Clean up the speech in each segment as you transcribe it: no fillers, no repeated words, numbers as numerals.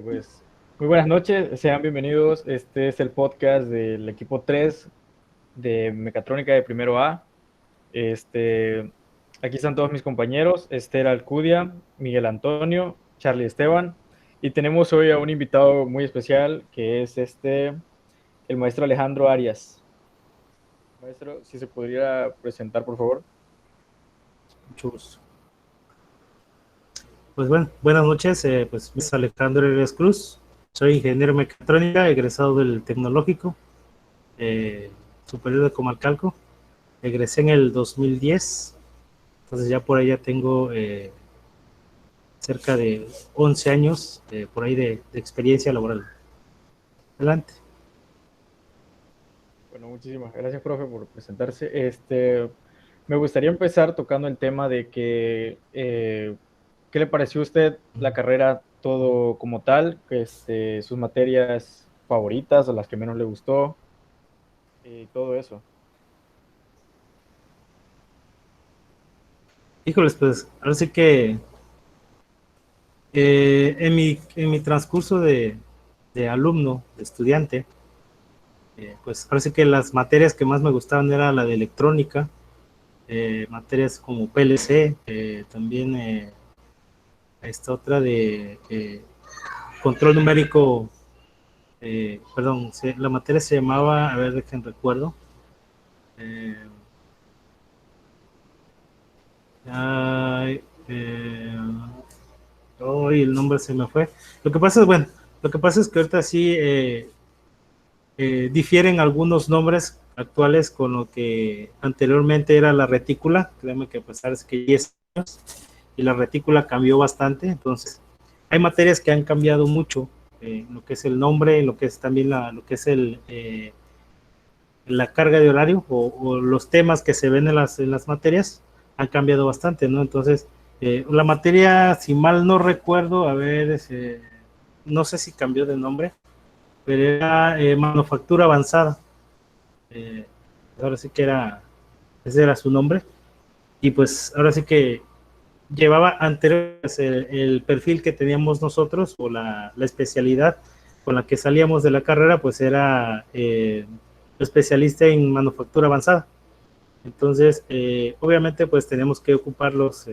Pues, muy buenas noches, sean bienvenidos. Este es el podcast del equipo 3 de Mecatrónica de Primero A. Este, Aquí están todos mis compañeros, Esther Alcudia, Miguel Antonio, Charlie Esteban, y tenemos hoy a un invitado muy especial que es el maestro Alejandro Arias. Maestro, si se podría presentar, por favor. Mucho gusto. Pues bueno, buenas noches, pues mi nombre es Alejandro Arias Cruz, soy ingeniero mecatrónica, egresado del Tecnológico Superior de Comalcalco, egresé en el 2010, entonces ya por ahí ya tengo cerca de 11 años por ahí de experiencia laboral. Adelante. Bueno, muchísimas gracias, profe, por presentarse. Me gustaría empezar tocando el tema de ¿qué le pareció a usted la carrera todo como tal? Sus materias favoritas o las que menos le gustó y todo eso. Híjoles, pues ahora sí que en mi transcurso de alumno, de estudiante, pues parece que las materias que más me gustaban era la de electrónica, materias como PLC, también esta otra de control numérico, perdón, la materia se llamaba, a ver, dejen recuerdo, eh, ay, hoy el nombre se me fue. Lo que pasa es, bueno, lo que pasa es que ahorita sí difieren algunos nombres actuales con lo que anteriormente era la retícula. Créeme que a pesar de que 10 años y la retícula cambió bastante, entonces hay materias que han cambiado mucho, lo que es el nombre, lo que es también lo que es la carga de horario o los temas que se ven en las materias han cambiado bastante, ¿no? Entonces, la materia, si mal no recuerdo, a ver, no sé si cambió de nombre, pero era manufactura avanzada. Eh, Ahora sí que ese era su nombre. Y pues ahora sí que llevaba anterior el perfil que teníamos nosotros o la especialidad con la que salíamos de la carrera, pues era especialista en manufactura avanzada. Entonces, obviamente, pues tenemos que ocuparlos,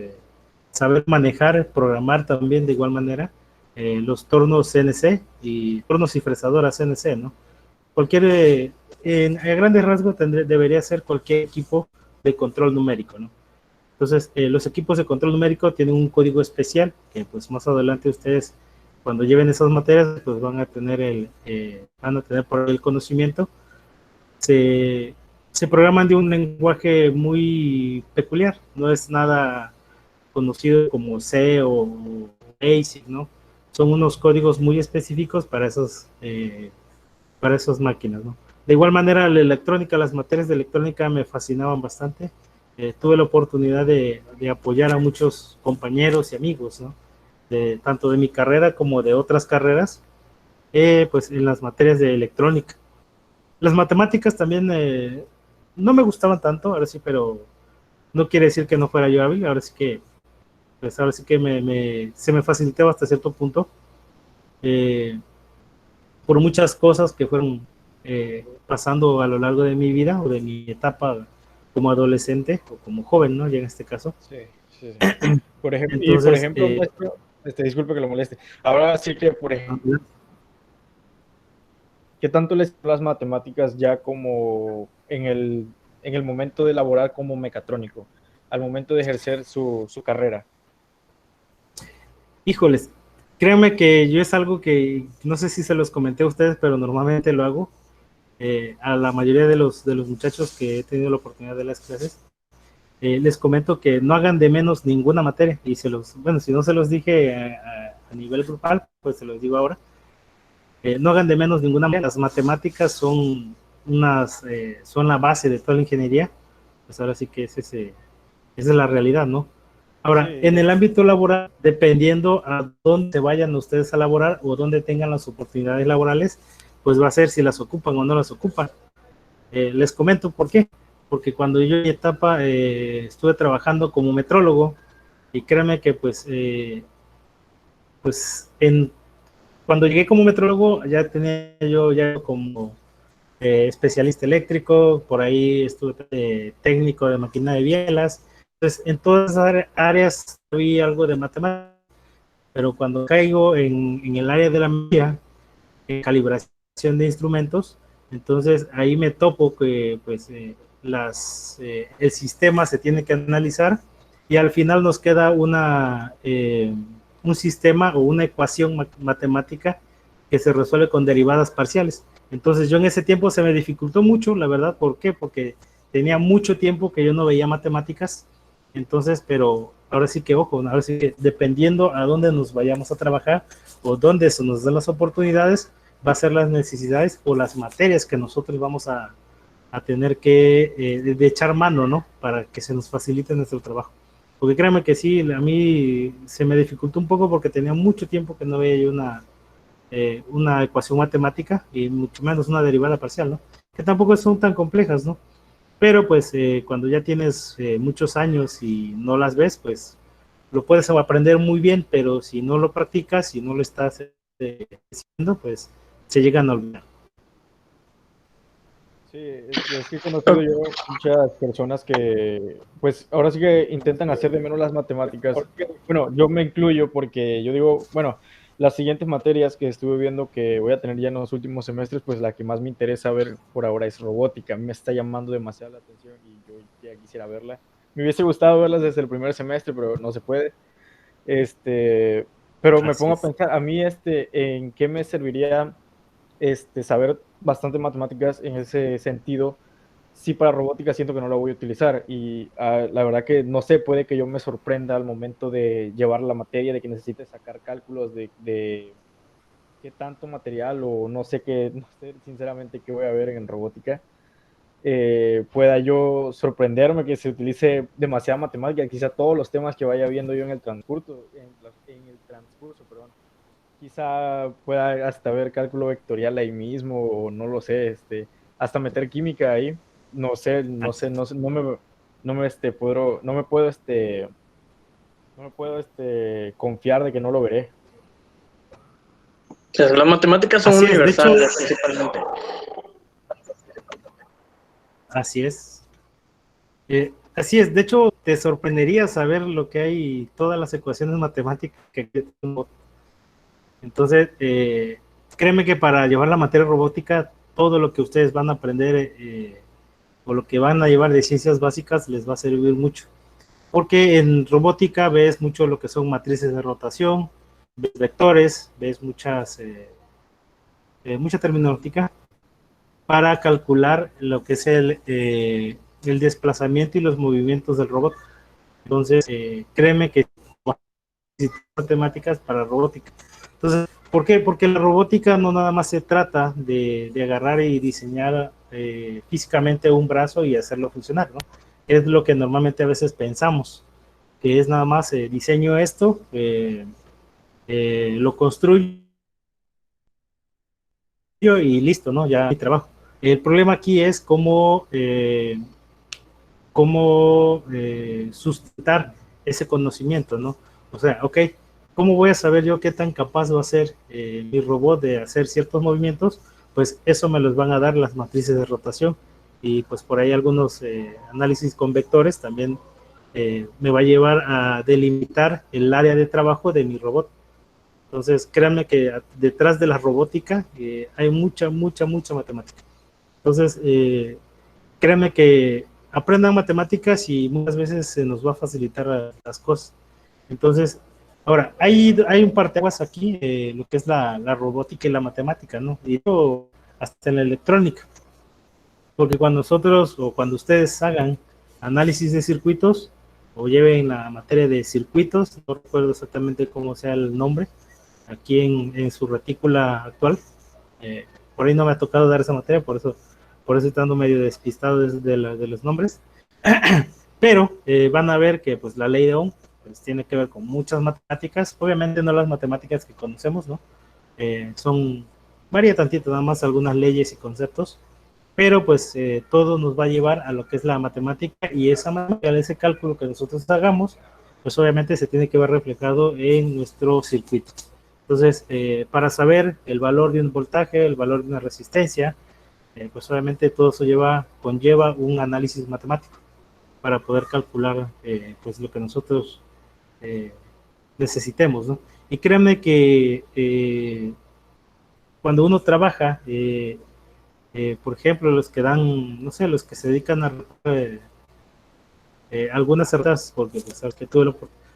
saber manejar, programar también de igual manera los tornos CNC y tornos y fresadoras CNC, ¿no? Cualquier, a grandes rasgos, debería ser cualquier equipo de control numérico, ¿no? Entonces, los equipos de control numérico tienen un código especial que, pues, más adelante ustedes, cuando lleven esas materias, pues van a tener por el conocimiento. Se programan de un lenguaje muy peculiar, no es nada conocido como C o BASIC, ¿no? Son unos códigos muy específicos para esas máquinas, ¿no? De igual manera, la electrónica, las materias de electrónica me fascinaban bastante. Tuve la oportunidad de apoyar a muchos compañeros y amigos, ¿no? Tanto de mi carrera como de otras carreras, pues en las materias de electrónica. Las matemáticas también no me gustaban tanto, ahora sí, pero no quiere decir que no fuera yo hábil, ahora sí que se me facilitaba hasta cierto punto. Eh, por muchas cosas que fueron pasando a lo largo de mi vida o de mi etapa como adolescente o como joven, ¿no? Ya en este caso. Sí, sí, sí. Por Entonces, ejemplo, maestro, disculpe que lo moleste. Ahora sí que, por ejemplo, ¿qué tanto les las matemáticas ya como en el momento de elaborar como mecatrónico, al momento de ejercer su carrera? híjoles, créanme que yo es algo que no sé si se los comenté a ustedes, pero normalmente lo hago. A la mayoría de los muchachos que he tenido la oportunidad de las clases, les comento que no hagan de menos ninguna materia. Y bueno, si no se los dije a nivel grupal, pues se los digo ahora. No hagan de menos ninguna materia. Las matemáticas son la base de toda la ingeniería. Pues ahora sí que esa es la realidad, ¿no? Ahora, Sí, en el ámbito laboral, dependiendo a dónde se vayan ustedes a laborar o dónde tengan las oportunidades laborales, pues va a ser si las ocupan o no las ocupan. Les comento por qué. Porque cuando yo en mi etapa estuve trabajando como metrólogo, Y créanme que cuando llegué como metrólogo ya tenía yo ya como especialista eléctrico, por ahí estuve técnico de máquina de bielas. Entonces, en todas esas áreas vi algo de matemáticas, pero cuando caigo en el área de la media, en calibración de instrumentos, entonces ahí me topo que el sistema se tiene que analizar y al final nos queda un sistema o una ecuación matemática que se resuelve con derivadas parciales. Entonces yo en ese tiempo se me dificultó mucho, la verdad, ¿por qué? Porque tenía mucho tiempo que yo no veía matemáticas, entonces, pero ahora sí que, ojo, ahora sí que dependiendo a dónde nos vayamos a trabajar o dónde se nos den las oportunidades, va a ser las necesidades o las materias que nosotros vamos a tener que de echar mano, ¿no? Para que se nos facilite nuestro trabajo. Porque créanme que sí, a mí se me dificultó un poco porque tenía mucho tiempo que no veía yo una ecuación matemática y mucho menos una derivada parcial, ¿no? Que tampoco son tan complejas, ¿no? Pero pues cuando ya tienes muchos años y no las ves, pues lo puedes aprender muy bien, pero si no lo practicas, si no lo estás haciendo, pues se llegan a olvidar. Sí, es que he conocido yo muchas personas que, pues ahora sí que intentan hacer de menos las matemáticas. Bueno, yo me incluyo porque yo digo, bueno, las siguientes materias que estuve viendo que voy a tener ya en los últimos semestres, pues la que más me interesa ver por ahora es robótica. A mí me está llamando demasiado la atención y yo ya quisiera verla. Me hubiese gustado verlas desde el primer semestre, pero no se puede. Este, pero me Así pongo a es. pensar, a mí, ¿en qué me serviría saber bastante matemáticas en ese sentido? Sí, para robótica siento que no la voy a utilizar y la verdad que no sé, puede que yo me sorprenda al momento de llevar la materia, de que necesite sacar cálculos de qué tanto material o no sé qué, no sé sinceramente qué voy a ver en robótica. Pueda yo sorprenderme que se utilice demasiada matemática, quizá todos los temas que vaya viendo yo en el transcurso, perdón, quizá pueda hasta ver cálculo vectorial ahí mismo, o no lo sé, hasta meter química ahí, no sé, no sé, no sé, no me, no me puedo, confiar de que no lo veré. Las matemáticas son Así es, de hecho, universales principalmente. así es. Así es, de hecho, te sorprendería saber lo que hay, todas las ecuaciones matemáticas que entonces, créeme que para llevar la materia robótica, todo lo que ustedes van a aprender o lo que van a llevar de ciencias básicas les va a servir mucho. Porque en robótica ves mucho lo que son matrices de rotación, ves vectores, ves mucha terminológica para calcular lo que es el desplazamiento y los movimientos del robot. Entonces, créeme que matemáticas para robótica. Entonces, ¿por qué? Porque la robótica no nada más se trata de agarrar y diseñar físicamente un brazo y hacerlo funcionar, ¿no? Es lo que normalmente a veces pensamos, que es nada más diseño esto, lo construyo y listo, ¿no? Ya mi trabajo. El problema aquí es cómo sustentar ese conocimiento, ¿no? O sea, ok, ¿cómo voy a saber yo qué tan capaz va a ser mi robot de hacer ciertos movimientos? Pues eso me los van a dar las matrices de rotación y pues por ahí algunos análisis con vectores también me va a llevar a delimitar el área de trabajo de mi robot. Entonces, créanme que detrás de la robótica hay mucha matemática. Entonces, créanme que aprendan matemáticas y muchas veces se nos va a facilitar las cosas. Entonces, ahora, hay un parteaguas aquí, lo que es la robótica y la matemática, ¿no? Y hasta en la electrónica. Porque cuando nosotros o cuando ustedes hagan análisis de circuitos o lleven la materia de circuitos, no recuerdo exactamente cómo sea el nombre, aquí en su retícula actual, eh, por ahí no me ha tocado dar esa materia, por eso estoy dando medio despistado de los nombres, pero van a ver que pues la ley de Ohm pues, tiene que ver con muchas matemáticas, obviamente no las matemáticas que conocemos, ¿no? Varía tantito nada más algunas leyes y conceptos, pero pues todo nos va a llevar a lo que es la matemática y ese cálculo que nosotros hagamos pues obviamente se tiene que ver reflejado en nuestro circuito. Entonces, para saber el valor de un voltaje, el valor de una resistencia, pues obviamente todo eso conlleva un análisis matemático para poder calcular pues lo que nosotros eh, necesitemos, ¿no? Y créanme que cuando uno trabaja, por ejemplo, los que dan, no sé, los que se dedican a algunas herramientas, porque pues, sabes que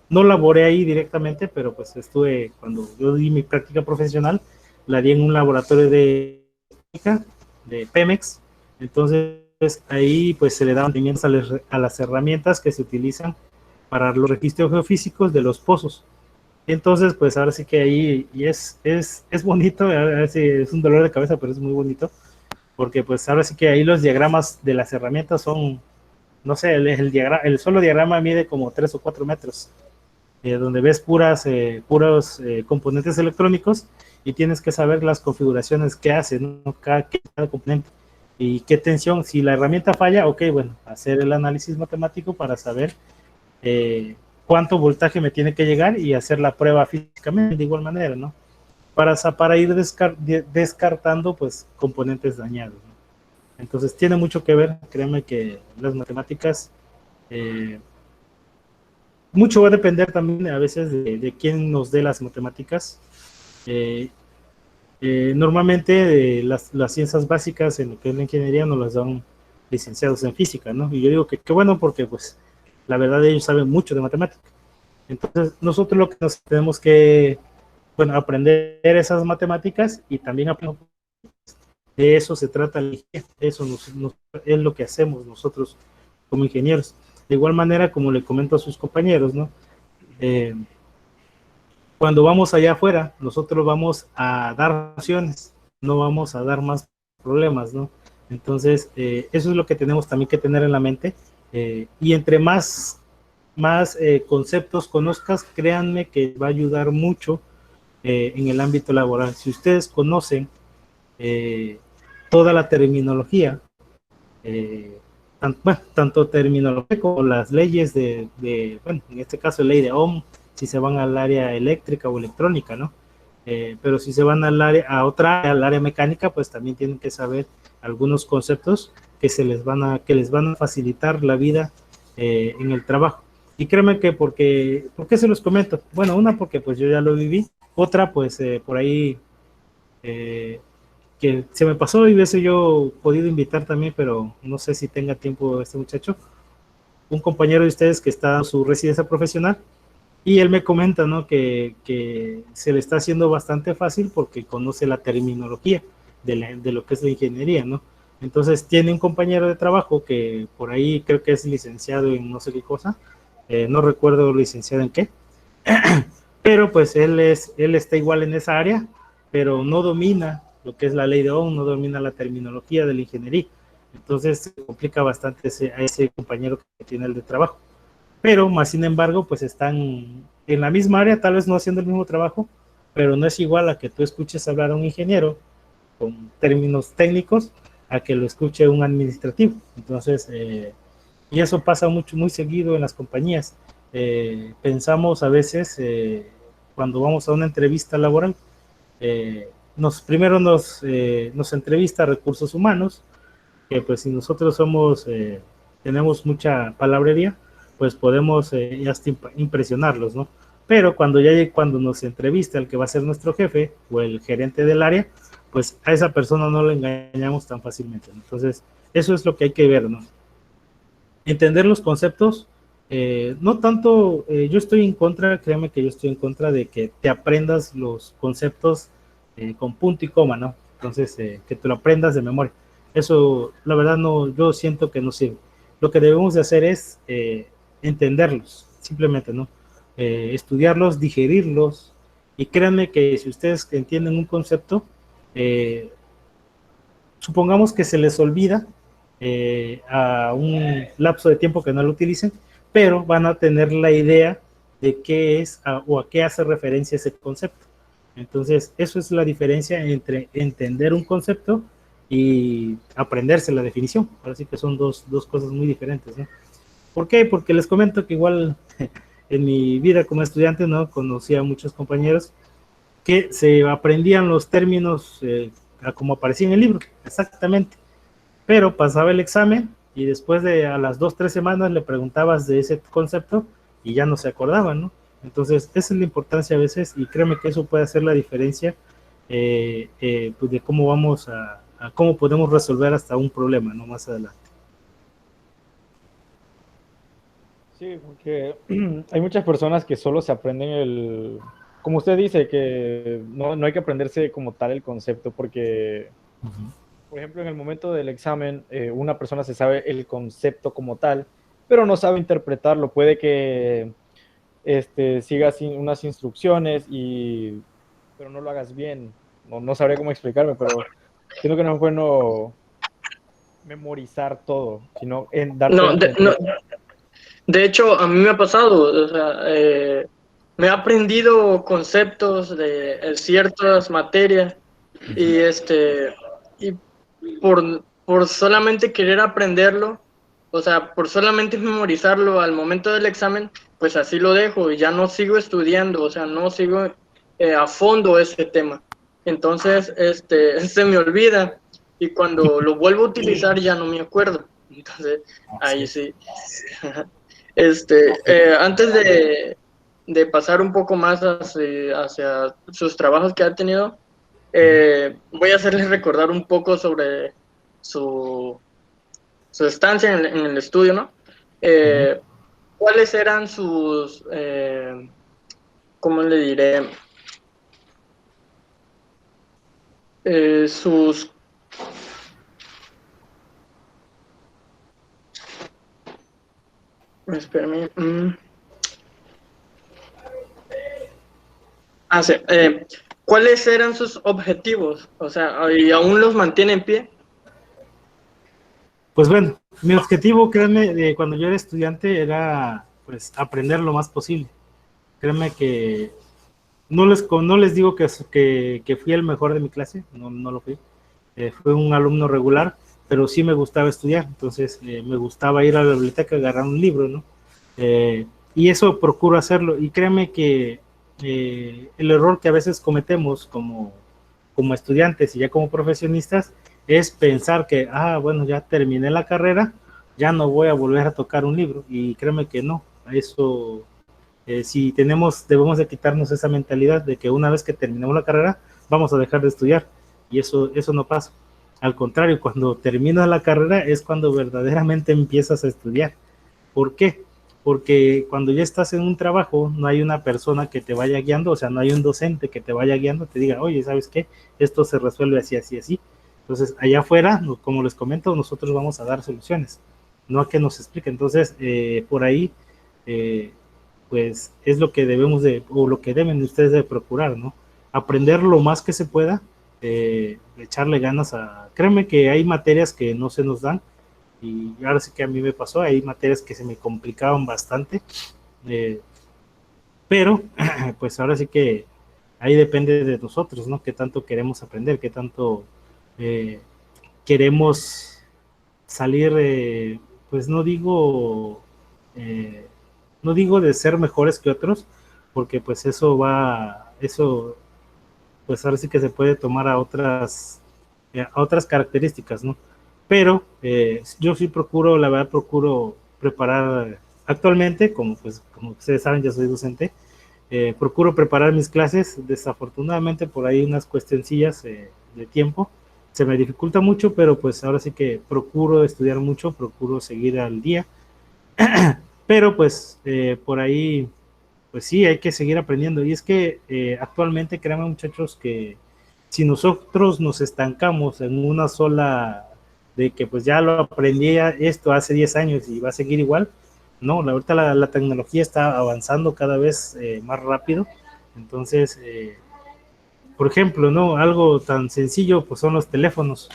no laboré ahí directamente, pero pues estuve, cuando yo di mi práctica profesional, la di en un laboratorio de Pemex. Entonces ahí pues se le dan mantenimientos a las herramientas que se utilizan para los registros geofísicos de los pozos. Entonces, pues ahora sí que ahí, y es bonito, a ver si es un dolor de cabeza, pero es muy bonito, porque pues ahora sí que ahí los diagramas de las herramientas son, no sé, el solo diagrama mide como 3 o 4 metros, donde ves puros componentes electrónicos y tienes que saber las configuraciones que hace, ¿no? Cada componente y qué tensión. Si la herramienta falla, ok, bueno, hacer el análisis matemático para saber cuánto voltaje me tiene que llegar y hacer la prueba físicamente de igual manera, ¿no? Para ir descartando pues componentes dañados, ¿no? Entonces tiene mucho que ver, créeme que las matemáticas, mucho va a depender también a veces de quién nos dé las matemáticas. Eh, Normalmente las ciencias básicas en lo que es la ingeniería nos las dan licenciados en física, ¿no? Y yo digo que qué bueno porque pues la verdad ellos saben mucho de matemáticas. Entonces nosotros lo que nos tenemos que, bueno, aprender esas matemáticas y también aprender. De eso se trata la ingeniería, eso es lo que hacemos nosotros como ingenieros. De igual manera, como le comento a sus compañeros, ¿no? Eh, Cuando vamos allá afuera, nosotros vamos a dar opciones, no vamos a dar más problemas, ¿no? Entonces, eso es lo que tenemos también que tener en la mente. Y entre más conceptos conozcas, créanme que va a ayudar mucho en el ámbito laboral. Si ustedes conocen eh, toda la terminología, tanto terminología como las leyes bueno, en este caso ley de Ohm, si se van al área eléctrica o electrónica, ¿no? Pero si se van al área mecánica, pues también tienen que saber algunos conceptos que les van a facilitar la vida en el trabajo. Y créeme que ¿por qué se los comento? Bueno, una porque pues yo ya lo viví, otra pues por ahí que se me pasó y hubiese yo podido invitar también, pero no sé si tenga tiempo este muchacho, un compañero de ustedes que está en su residencia profesional, y él me comenta, ¿no? Que se le está haciendo bastante fácil porque conoce la terminología de lo que es la ingeniería, ¿no? Entonces tiene un compañero de trabajo que por ahí creo que es licenciado en no sé qué cosa, no recuerdo licenciado en qué, pero pues él está igual en esa área, pero no domina lo que es la ley de Ohm, no domina la terminología de la ingeniería. Entonces se complica bastante a ese compañero que tiene el de trabajo. Pero más sin embargo, pues están en la misma área, tal vez no haciendo el mismo trabajo, pero no es igual a que tú escuches hablar a un ingeniero con términos técnicos a que lo escuche un administrativo. Entonces, y eso pasa muy seguido en las compañías. Pensamos a veces, cuando vamos a una entrevista laboral, primero nos entrevista recursos humanos, que pues si nosotros tenemos mucha palabrería, pues podemos hasta impresionarlos, ¿no? Pero cuando nos entrevista el que va a ser nuestro jefe o el gerente del área, pues a esa persona no lo engañamos tan fácilmente, ¿no? Entonces, eso es lo que hay que ver, ¿no? Entender los conceptos, no tanto, yo estoy en contra, créeme que yo estoy en contra de que te aprendas los conceptos con punto y coma, ¿no? Entonces, que te lo aprendas de memoria. Eso, la verdad, no, yo siento que no sirve. Lo que debemos de hacer es entenderlos, simplemente, ¿no? Estudiarlos, digerirlos, y créanme que si ustedes entienden un concepto, eh, supongamos que se les olvida a un lapso de tiempo que no lo utilicen, pero van a tener la idea de qué es o a qué hace referencia ese concepto. Entonces, eso es la diferencia entre entender un concepto y aprenderse la definición. Ahora sí que son dos cosas muy diferentes, ¿no? ¿Por qué? Porque les comento que igual en mi vida como estudiante, ¿no? Conocí a muchos compañeros que se aprendían los términos como aparecía en el libro, exactamente, pero pasaba el examen y después de a las 2, 3 semanas le preguntabas de ese concepto y ya no se acordaban, ¿no? Entonces, esa es la importancia a veces y créeme que eso puede hacer la diferencia pues de cómo vamos a cómo podemos resolver hasta un problema, ¿no? Más adelante. Sí, porque hay muchas personas que solo se aprenden como usted dice, que no hay que aprenderse como tal el concepto, porque, por ejemplo, en el momento del examen, una persona se sabe el concepto como tal, pero no sabe interpretarlo. Puede que sigas unas instrucciones, pero no lo hagas bien. No sabría cómo explicarme, pero siento que no es bueno memorizar todo, sino en darte a No, entender. de hecho, a mí me ha pasado, o sea, me he aprendido conceptos de ciertas materias y y por solamente querer aprenderlo, o sea, por solamente memorizarlo al momento del examen, pues así lo dejo y ya no sigo estudiando, o sea, no sigo a fondo ese tema. Entonces, se me olvida y cuando lo vuelvo a utilizar ya no me acuerdo. Entonces, ahí sí. Antes de pasar un poco más hacia sus trabajos que ha tenido, voy a hacerles recordar un poco sobre su, su estancia en el estudio, ¿no? Eh, ¿Cuáles eran cómo le diré? Sus, espérame, sí, ¿cuáles eran sus objetivos? O sea, ¿y aún los mantiene en pie? Pues bueno, mi objetivo, créanme, de cuando yo era estudiante era pues aprender lo más posible. Créanme que no les digo que fui el mejor de mi clase, no lo fui. Fui un alumno regular, pero sí me gustaba estudiar, entonces me gustaba ir a la biblioteca a agarrar un libro, ¿no? Y eso procuro hacerlo. Y créanme que el error que a veces cometemos como estudiantes y ya como profesionistas es pensar que, bueno, ya terminé la carrera, ya no voy a volver a tocar un libro. Y créeme que no, eso, si debemos de quitarnos esa mentalidad de que una vez que terminemos la carrera, vamos a dejar de estudiar. Y eso no pasa. Al contrario, cuando terminas la carrera es cuando verdaderamente empiezas a estudiar. ¿Por qué? Porque cuando ya estás en un trabajo, no hay una persona que te vaya guiando, o sea, no hay un docente que te vaya guiando, te diga, oye, ¿sabes qué? Esto se resuelve así, así, así. Entonces, allá afuera, como les comento, nosotros vamos a dar soluciones, no a que nos explique. Entonces, por ahí, eh, pues es lo que debemos o lo que deben ustedes de procurar, ¿no? Aprender lo más que se pueda, echarle ganas créeme que hay materias que no se nos dan, y ahora sí que a mí me pasó, hay materias que se me complicaban bastante, eh, pero pues ahora sí que ahí depende de nosotros, ¿no? Qué tanto queremos aprender, qué tanto eh, queremos salir, pues eh, no digo de ser mejores que otros, porque pues eso pues ahora sí que se puede tomar a otras características, ¿no? Pero yo sí procuro, la verdad, procuro preparar actualmente, como ustedes saben, ya soy docente, procuro preparar mis clases. Desafortunadamente, por ahí unas cuestioncillas de tiempo se me dificulta mucho, pero pues ahora sí que procuro estudiar mucho, procuro seguir al día, pero pues por ahí, pues sí, hay que seguir aprendiendo. Y es que actualmente, créanme muchachos, que si nosotros nos estancamos en una sola, de que pues ya lo aprendí esto hace 10 años y va a seguir igual, no, ahorita la tecnología está avanzando cada vez más rápido. Entonces, por ejemplo, ¿no? Algo tan sencillo pues son los teléfonos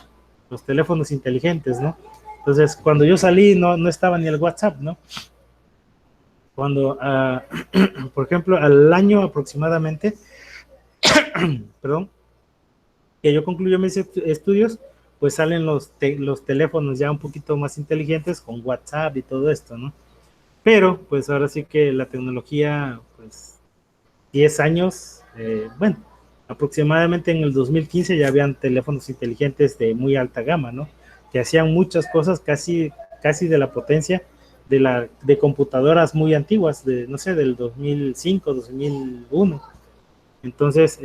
inteligentes, ¿no? Entonces, cuando yo salí no estaba ni el WhatsApp, ¿no? Cuando, por ejemplo, al año aproximadamente, perdón, que yo concluyo mis estudios, pues salen los teléfonos ya un poquito más inteligentes con WhatsApp y todo esto, ¿no? pero pues ahora sí que la tecnología, pues 10 años, bueno, aproximadamente en el 2015 ya habían teléfonos inteligentes de muy alta gama, ¿no? Que hacían muchas cosas casi de la potencia de computadoras muy antiguas, no sé, del 2005, 2001. Entonces,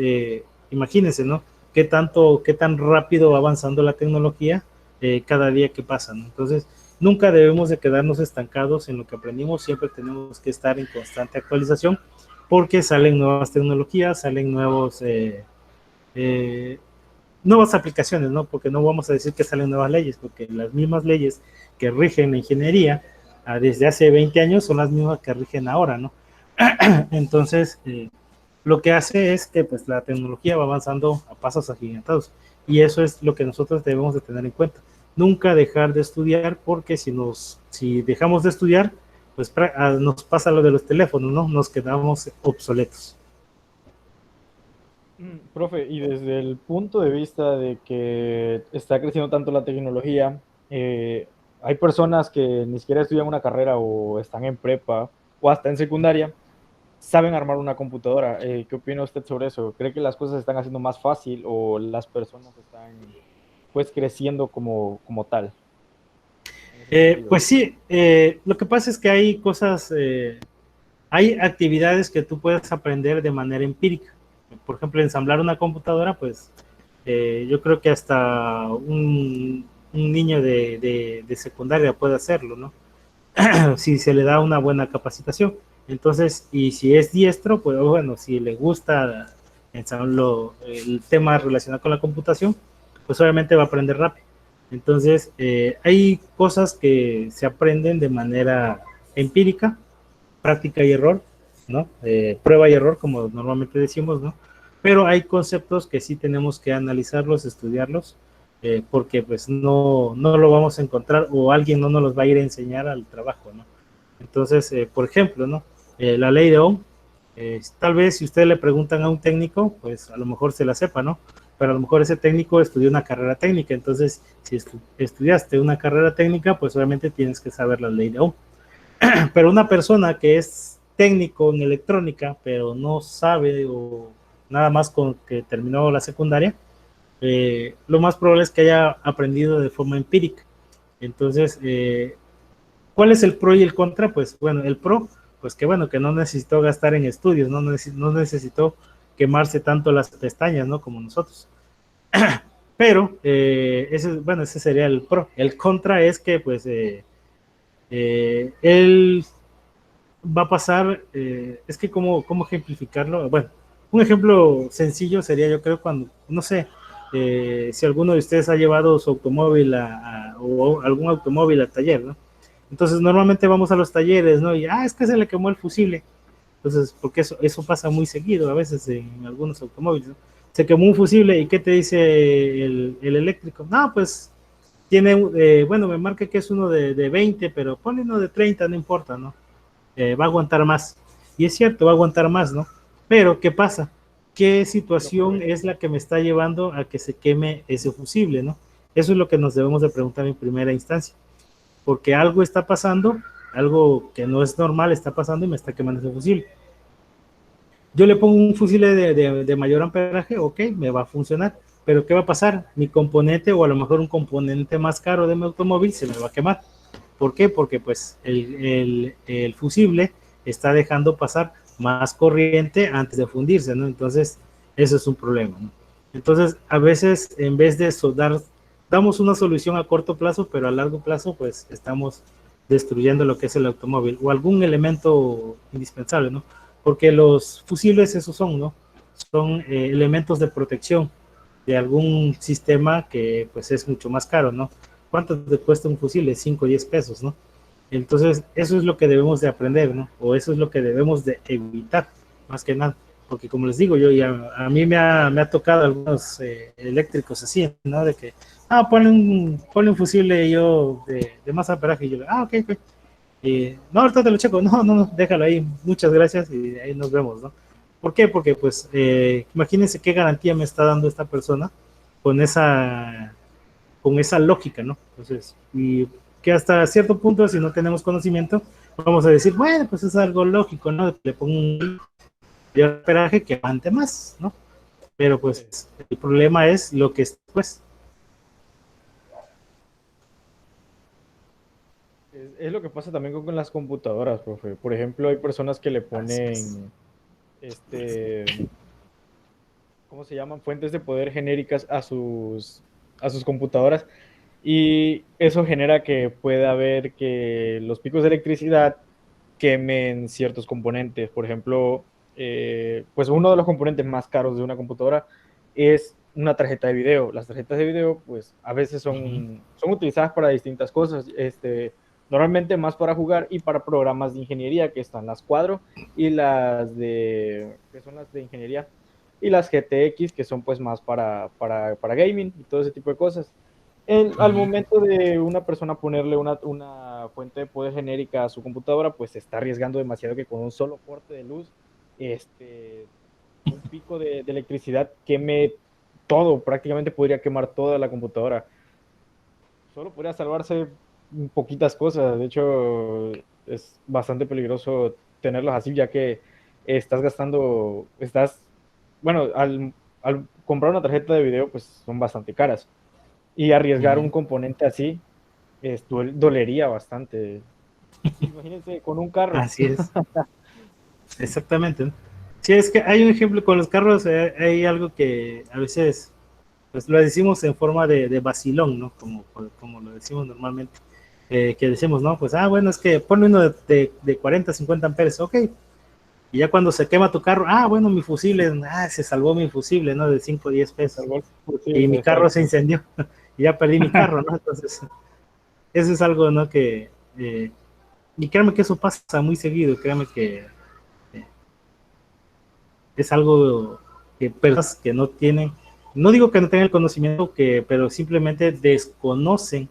imagínense, ¿no? Qué tan rápido va avanzando la tecnología cada día que pasa, ¿no? Entonces, nunca debemos de quedarnos estancados en lo que aprendimos, siempre tenemos que estar en constante actualización porque salen nuevas tecnologías, salen eh, nuevas aplicaciones, ¿no? Porque no vamos a decir que salen nuevas leyes, porque las mismas leyes que rigen la ingeniería desde hace 20 años son las mismas que rigen ahora, ¿no? Entonces, lo que hace es que pues la tecnología va avanzando a pasos agigantados y eso es lo que nosotros debemos de tener en cuenta. Nunca dejar de estudiar porque si dejamos de estudiar, pues nos pasa lo de los teléfonos, ¿no? Nos quedamos obsoletos. Profe, y desde el punto de vista de que está creciendo tanto la tecnología, hay personas que ni siquiera estudian una carrera o están en prepa o hasta en secundaria, saben armar una computadora. ¿Qué opina usted sobre eso? ¿Cree que las cosas se están haciendo más fácil o las personas están pues creciendo como tal? En ese sentido. Pues sí, lo que pasa es que hay hay actividades que tú puedes aprender de manera empírica. Por ejemplo, ensamblar una computadora, pues yo creo que hasta un niño de secundaria puede hacerlo, ¿no? Si se le da una buena capacitación. Entonces, y si es diestro, pues bueno, si le gusta el tema relacionado con la computación, pues obviamente va a aprender rápido. Entonces, hay cosas que se aprenden de manera empírica, práctica y error, ¿no? Prueba y error, como normalmente decimos, ¿no? Pero hay conceptos que sí tenemos que analizarlos, estudiarlos, porque pues no lo vamos a encontrar o alguien no nos los va a ir a enseñar al trabajo, ¿no? Entonces, por ejemplo, ¿no? La ley de Ohm, tal vez si ustedes le preguntan a un técnico, pues a lo mejor se la sepa, ¿no? Pero a lo mejor ese técnico estudió una carrera técnica, entonces si estudiaste una carrera técnica, pues obviamente tienes que saber la ley de Ohm. Pero una persona que es técnico en electrónica, pero no sabe o nada más con que terminó la secundaria, lo más probable es que haya aprendido de forma empírica. Entonces, ¿cuál es el pro y el contra? Pues bueno, el pro, pues que bueno, que no necesitó gastar en estudios, no necesitó quemarse tanto las pestañas, ¿no? Como nosotros. Pero, bueno, ese sería el pro. El contra es que, pues, él va a pasar, es que cómo ejemplificarlo. Bueno, un ejemplo sencillo sería, yo creo, cuando, no sé, si alguno de ustedes ha llevado su automóvil o algún automóvil al taller, ¿no? Entonces, normalmente vamos a los talleres, ¿no? Y, es que se le quemó el fusible. Entonces, porque eso pasa muy seguido, a veces en algunos automóviles, ¿no? Se quemó un fusible, ¿y qué te dice el eléctrico? No, pues, tiene, bueno, me marca que es uno de 20, pero pone uno de 30, no importa, ¿no? Va a aguantar más. Y es cierto, va a aguantar más, ¿no? Pero, ¿qué pasa? ¿Qué situación es la que me está llevando a que se queme ese fusible, ¿no? Eso es lo que nos debemos de preguntar en primera instancia. Porque algo está pasando, algo que no es normal está pasando y me está quemando ese fusible. Yo le pongo un fusible de mayor amperaje, ok, me va a funcionar. Pero ¿qué va a pasar? Mi componente o a lo mejor un componente más caro de mi automóvil se me va a quemar. ¿Por qué? Porque pues el fusible está dejando pasar más corriente antes de fundirse, ¿no? Entonces, eso es un problema, ¿no? Entonces, a veces, en vez de eso, damos una solución a corto plazo, pero a largo plazo, pues, estamos destruyendo lo que es el automóvil o algún elemento indispensable, ¿no? Porque los fusibles esos son, ¿no? Son elementos de protección de algún sistema que, pues, es mucho más caro, ¿no? ¿Cuánto te cuesta un fusible? 5 o 10 pesos, ¿no? Entonces, eso es lo que debemos de aprender, ¿no? O eso es lo que debemos de evitar, más que nada. Porque como les digo, a mí me ha tocado algunos eléctricos así, ¿no? De que, ponle un fusible yo de más amperaje. Y yo, ok, ok. No, ahorita te lo checo. No, déjalo ahí. Muchas gracias y ahí nos vemos, ¿no? ¿Por qué? Porque, pues, imagínense qué garantía me está dando esta persona con esa lógica, ¿no? Entonces, y que hasta cierto punto, si no tenemos conocimiento, vamos a decir, bueno, pues es algo lógico, ¿no? Le pongo un amperaje que aguante más, ¿no? Pero pues el problema es lo que es después. Es lo que pasa también con las computadoras, profe. Por ejemplo, hay personas que le Es. ponen, ¿cómo se llaman? Fuentes de poder genéricas a sus computadoras. Y eso genera que pueda haber que los picos de electricidad quemen ciertos componentes. Por ejemplo, pues uno de los componentes más caros de una computadora es una tarjeta de video. Las tarjetas de video, pues a veces son utilizadas para distintas cosas. Normalmente más para jugar y para programas de ingeniería, que están las cuadro y que son las de ingeniería, y las GTX, que son pues más para gaming y todo ese tipo de cosas. Al momento de una persona ponerle una fuente de poder genérica a su computadora, pues se está arriesgando demasiado que con un solo corte de luz, un pico de electricidad queme todo, prácticamente podría quemar toda la computadora. Solo podría salvarse poquitas cosas, de hecho es bastante peligroso tenerlos así, ya que bueno, al comprar una tarjeta de video, pues son bastante caras. Y arriesgar un componente así dolería bastante. Imagínense con un carro. Así es, exactamente, ¿no? Sí, es que hay un ejemplo con los carros, hay algo que a veces pues lo decimos en forma de vacilón, ¿no? Como lo decimos normalmente, que decimos, ¿no? Pues, bueno, es que ponle uno de 40, 50 amperes, ok. Y ya cuando se quema tu carro, bueno, mi fusible, se salvó mi fusible, ¿no? De 5 o 10 pesos. Y mi carro se incendió, y ya perdí mi carro, ¿no? Entonces, eso es algo, ¿no? Y créanme que eso pasa muy seguido, créanme que es algo que personas que no tienen, no digo que no tengan el conocimiento, pero simplemente desconocen,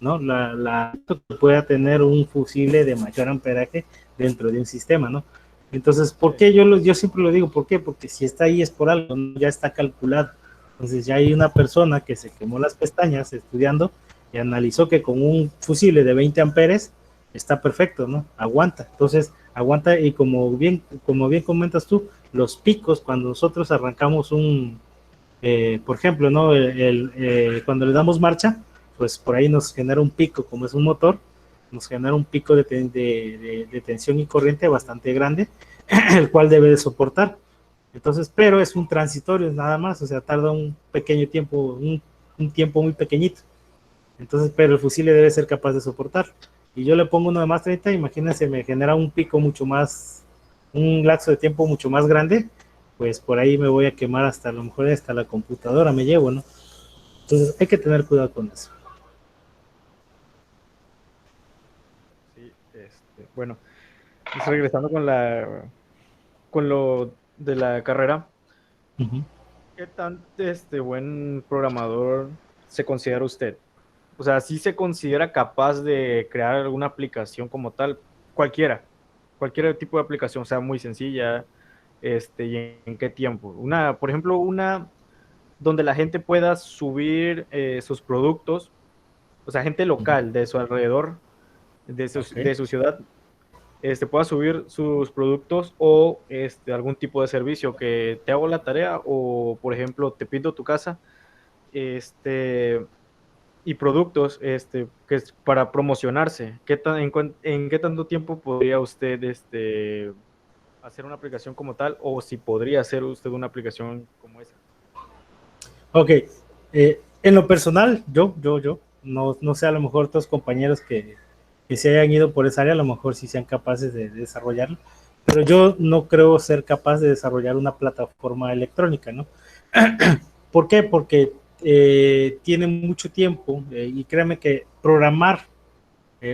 ¿no? Que pueda tener un fusible de mayor amperaje dentro de un sistema, ¿no? Entonces, ¿por qué? Yo siempre lo digo, ¿por qué? Porque si está ahí es por algo, ¿no? Ya está calculado. Entonces ya hay una persona que se quemó las pestañas estudiando y analizó que con un fusible de 20 amperes está perfecto, ¿no? Aguanta. Entonces, aguanta y como bien comentas tú, los picos cuando nosotros arrancamos por ejemplo, ¿no? Cuando le damos marcha, pues por ahí nos genera un pico, como es un motor, nos genera un pico de tensión y corriente bastante grande, el cual debe de soportar. Entonces, pero es un transitorio nada más, o sea, tarda un pequeño tiempo, un tiempo muy pequeñito. Entonces, pero el fusible debe ser capaz de soportar. Y yo le pongo uno de más 30, imagínense, me genera un pico mucho más, un lapso de tiempo mucho más grande, pues por ahí me voy a quemar hasta a lo mejor hasta la computadora me llevo, ¿no? Entonces hay que tener cuidado con eso. Sí, bueno, pues regresando con lo de la carrera, ¿qué tan buen programador se considera usted? O sea, ¿sí se considera capaz de crear alguna aplicación como tal? Cualquier tipo de aplicación, o sea, muy sencilla, y en qué tiempo. Por ejemplo, una donde la gente pueda subir sus productos, o sea, gente local de su alrededor, de su ciudad, pueda subir sus productos o algún tipo de servicio que te hago la tarea o, por ejemplo, te pinto tu casa, este, y productos que es para promocionarse. En qué tanto tiempo podría usted hacer una aplicación como tal o si podría hacer usted una aplicación como esa? Ok, en lo personal, yo, no sé, a lo mejor otros compañeros que se hayan ido por esa área, a lo mejor sí sean capaces de desarrollarlo, pero yo no creo ser capaz de desarrollar una plataforma electrónica, ¿no? ¿Por qué? Porque tiene mucho tiempo y créanme que programar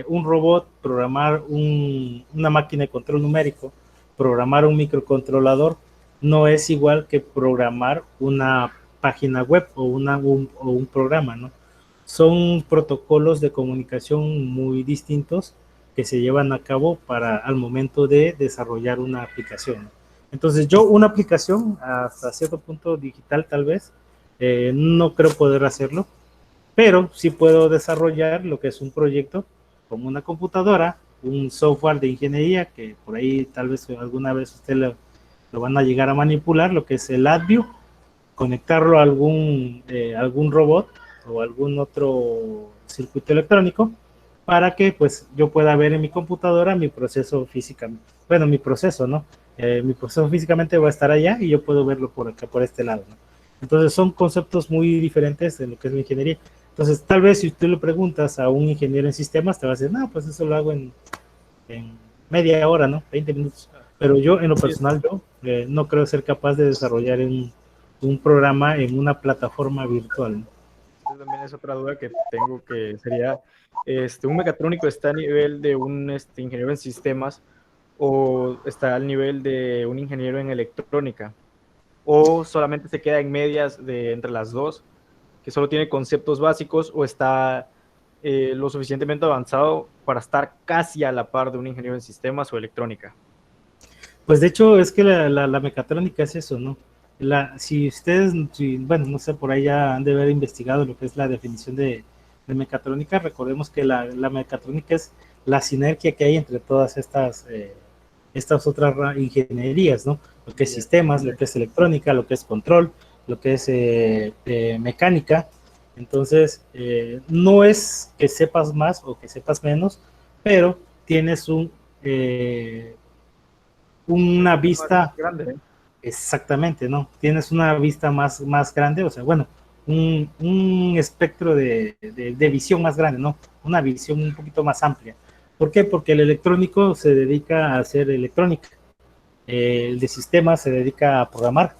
un robot, programar una máquina de control numérico, programar un microcontrolador, no es igual que programar una página web o un programa, ¿no? Son protocolos de comunicación muy distintos que se llevan a cabo al momento de desarrollar una aplicación, ¿no? Entonces yo una aplicación hasta cierto punto digital tal vez, no creo poder hacerlo, pero sí puedo desarrollar lo que es un proyecto como una computadora un software de ingeniería que por ahí tal vez alguna vez usted lo van a llegar a manipular, lo que es el AdView, conectarlo a algún robot o algún otro circuito electrónico para que pues yo pueda ver en mi computadora mi proceso físicamente, bueno, mi proceso, ¿no? Mi proceso físicamente va a estar allá y yo puedo verlo por acá, por este lado, ¿no? Entonces son conceptos muy diferentes de lo que es la ingeniería. Entonces tal vez si tú le preguntas a un ingeniero en sistemas, te va a decir, no, pues eso lo hago en media hora, ¿no? 20 minutos. Pero yo, en lo personal, yo no creo ser capaz de desarrollar un programa en una plataforma virtual, ¿no? También es otra duda que tengo, que sería, ¿un mecatrónico está a nivel de un ingeniero en sistemas o está al nivel de un ingeniero en electrónica? ¿O solamente se queda en medias de entre las dos, que solo tiene conceptos básicos, o está lo suficientemente avanzado para estar casi a la par de un ingeniero en sistemas o electrónica? Pues de hecho es que la mecatrónica es eso, ¿no? Si ustedes, bueno, no sé, por ahí ya han de haber investigado lo que es la definición de mecatrónica, recordemos que la mecatrónica es la sinergia que hay entre todas estas otras ingenierías, ¿no? Lo que es sistemas, lo que es electrónica, lo que es control, lo que es mecánica. Entonces, no es que sepas más o que sepas menos, pero tienes una vista grande, ¿eh? exactamente, ¿no? Tienes una vista más grande, o sea, bueno, un espectro de visión más grande, ¿no? Una visión un poquito más amplia. ¿Por qué? Porque el electrónico se dedica a hacer electrónica, el de sistemas se dedica a programar,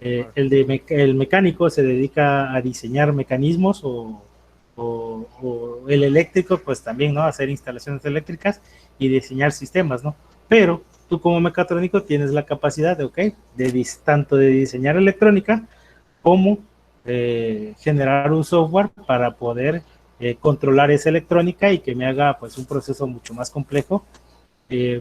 el mecánico se dedica a diseñar mecanismos o el eléctrico, pues también, ¿no? Hacer instalaciones eléctricas y diseñar sistemas, ¿no? Pero tú como mecatrónico tienes la capacidad de, ok, tanto de diseñar electrónica como generar un software para poder controlar esa electrónica y que me haga pues un proceso mucho más complejo.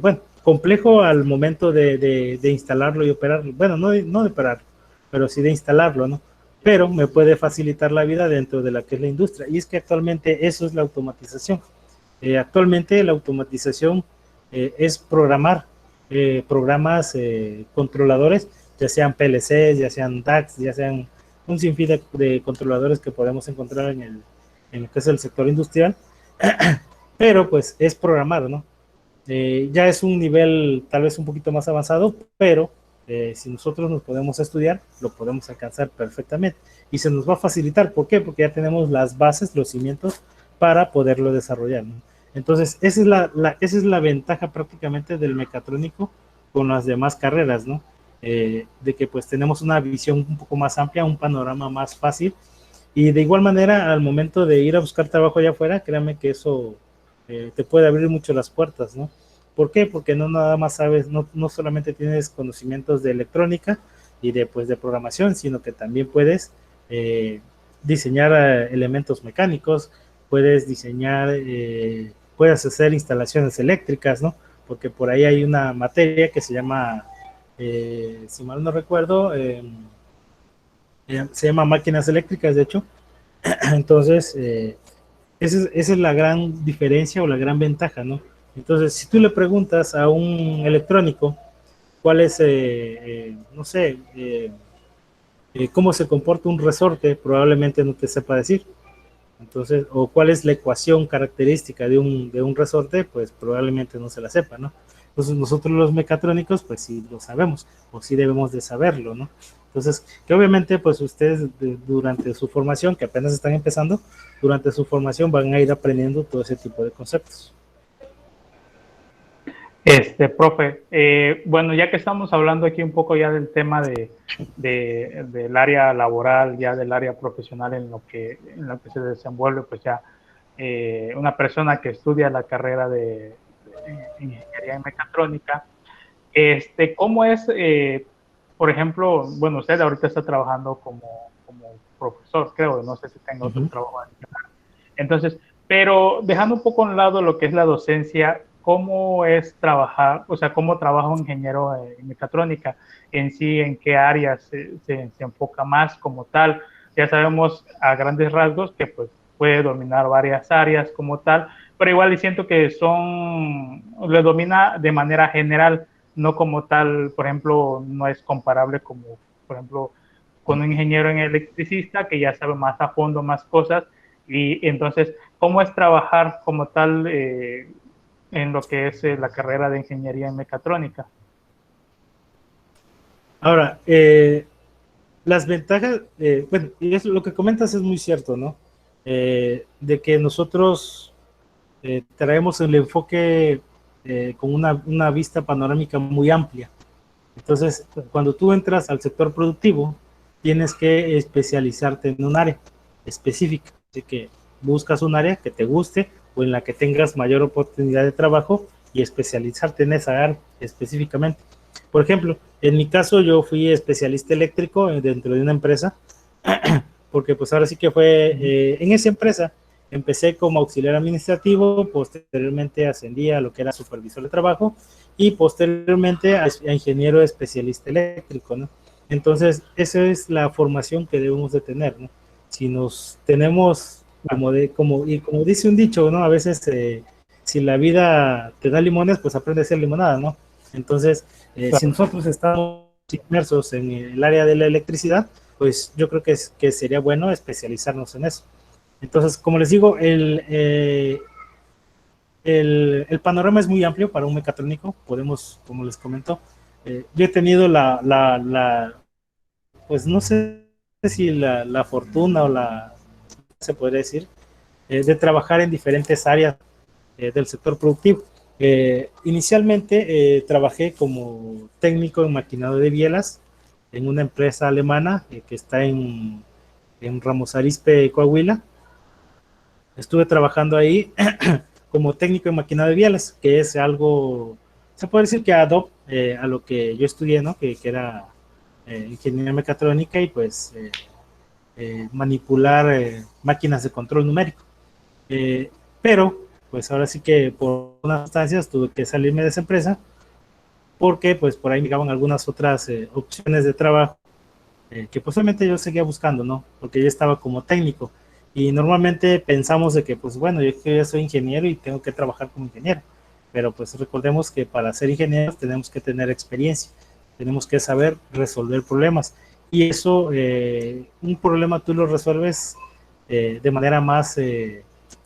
Bueno, complejo al momento de instalarlo y operarlo. Bueno, no de operarlo, pero sí de instalarlo, ¿no? Pero me puede facilitar la vida dentro de la que es la industria. Y es que actualmente eso es la automatización. Actualmente la automatización es programar programas controladores, ya sean PLCs, ya sean DACs, ya sean un sinfín de controladores que podemos encontrar en lo que es el sector industrial, pero pues es programar, ¿no? Ya es un nivel tal vez un poquito más avanzado, pero si nosotros nos podemos estudiar, lo podemos alcanzar perfectamente y se nos va a facilitar. ¿Por qué? Porque ya tenemos las bases, los cimientos para poderlo desarrollar, ¿no? Entonces, esa es la ventaja prácticamente del mecatrónico con las demás carreras, ¿no? De que pues tenemos una visión un poco más amplia, un panorama más fácil y de igual manera al momento de ir a buscar trabajo allá afuera, créanme que eso te puede abrir mucho las puertas, ¿no? ¿Por qué? Porque no nada más sabes, no solamente tienes conocimientos de electrónica y pues, de programación, sino que también puedes diseñar elementos mecánicos, puedes diseñar, puedes hacer instalaciones eléctricas, ¿no? Porque por ahí hay una materia que se llama, si mal no recuerdo, se llama máquinas eléctricas, de hecho. Entonces, esa es la gran diferencia o la gran ventaja, ¿no? Entonces, si tú le preguntas a un electrónico cuál es, no sé, cómo se comporta un resorte, probablemente no te sepa decir. Entonces, o cuál es la ecuación característica de un resorte, pues probablemente no se la sepa, ¿no? Entonces nosotros los mecatrónicos, pues sí lo sabemos, o sí debemos de saberlo, ¿no? Entonces, que obviamente, pues ustedes durante su formación, que apenas están empezando, durante su formación van a ir aprendiendo todo ese tipo de conceptos. Profe, bueno, ya que estamos hablando aquí un poco ya del tema del área laboral, ya del área profesional en lo que se desenvuelve, pues ya una persona que estudia la carrera de ingeniería en mecatrónica, ¿cómo es, por ejemplo, bueno, usted ahorita está trabajando como profesor, creo, no sé si tenga otro trabajo adicional. Entonces, pero dejando un poco a un lado lo que es la docencia, ¿cómo es trabajar, o sea, cómo trabaja un ingeniero en mecatrónica en sí, en qué áreas se enfoca más como tal? Ya sabemos a grandes rasgos que pues puede dominar varias áreas como tal, pero igual y siento que le domina de manera general, no como tal, por ejemplo, no es comparable como, por ejemplo, con un ingeniero en electricista que ya sabe más a fondo más cosas, y entonces, ¿cómo es trabajar como tal en lo que es la carrera de ingeniería en mecatrónica? Ahora, las ventajas, bueno, y es, lo que comentas es muy cierto, ¿no? De que nosotros traemos el enfoque con una vista panorámica muy amplia. Entonces, cuando tú entras al sector productivo, tienes que especializarte en un área específica. Así que buscas un área que te guste o en la que tengas mayor oportunidad de trabajo y especializarte en esa área específicamente. Por ejemplo, en mi caso yo fui especialista eléctrico dentro de una empresa, porque pues ahora sí que fue en esa empresa. Empecé como auxiliar administrativo, posteriormente ascendí a lo que era supervisor de trabajo y posteriormente a ingeniero especialista eléctrico, ¿no? Entonces, esa es la formación que debemos de tener, ¿no? Si nos tenemos, como dice un dicho, ¿no? A veces, si la vida te da limones, pues aprende a hacer limonada, ¿no? Entonces, si nosotros estamos inmersos en el área de la electricidad, pues yo creo que sería bueno especializarnos en eso. Entonces, como les digo, el panorama es muy amplio para un mecatrónico. Podemos, como les comento, yo he tenido pues no sé si la fortuna o se podría decir, de trabajar en diferentes áreas del sector productivo. Inicialmente trabajé como técnico en maquinado de bielas en una empresa alemana que está en Ramos Arizpe, Coahuila. Estuve trabajando ahí como técnico en maquinado de bielas, que es algo, se puede decir que ad hoc a lo que yo estudié, ¿no? Que era ingeniería mecatrónica y pues manipular máquinas de control numérico. Eh, pero, pues ahora sí que por unas circunstancias tuve que salirme de esa empresa porque pues por ahí me llegaban algunas otras opciones de trabajo que posiblemente yo seguía buscando, ¿no? Porque yo estaba como técnico y normalmente pensamos de que, pues bueno, yo soy ingeniero y tengo que trabajar como ingeniero, pero pues recordemos que para ser ingenieros tenemos que tener experiencia, tenemos que saber resolver problemas y eso, un problema tú lo resuelves de manera más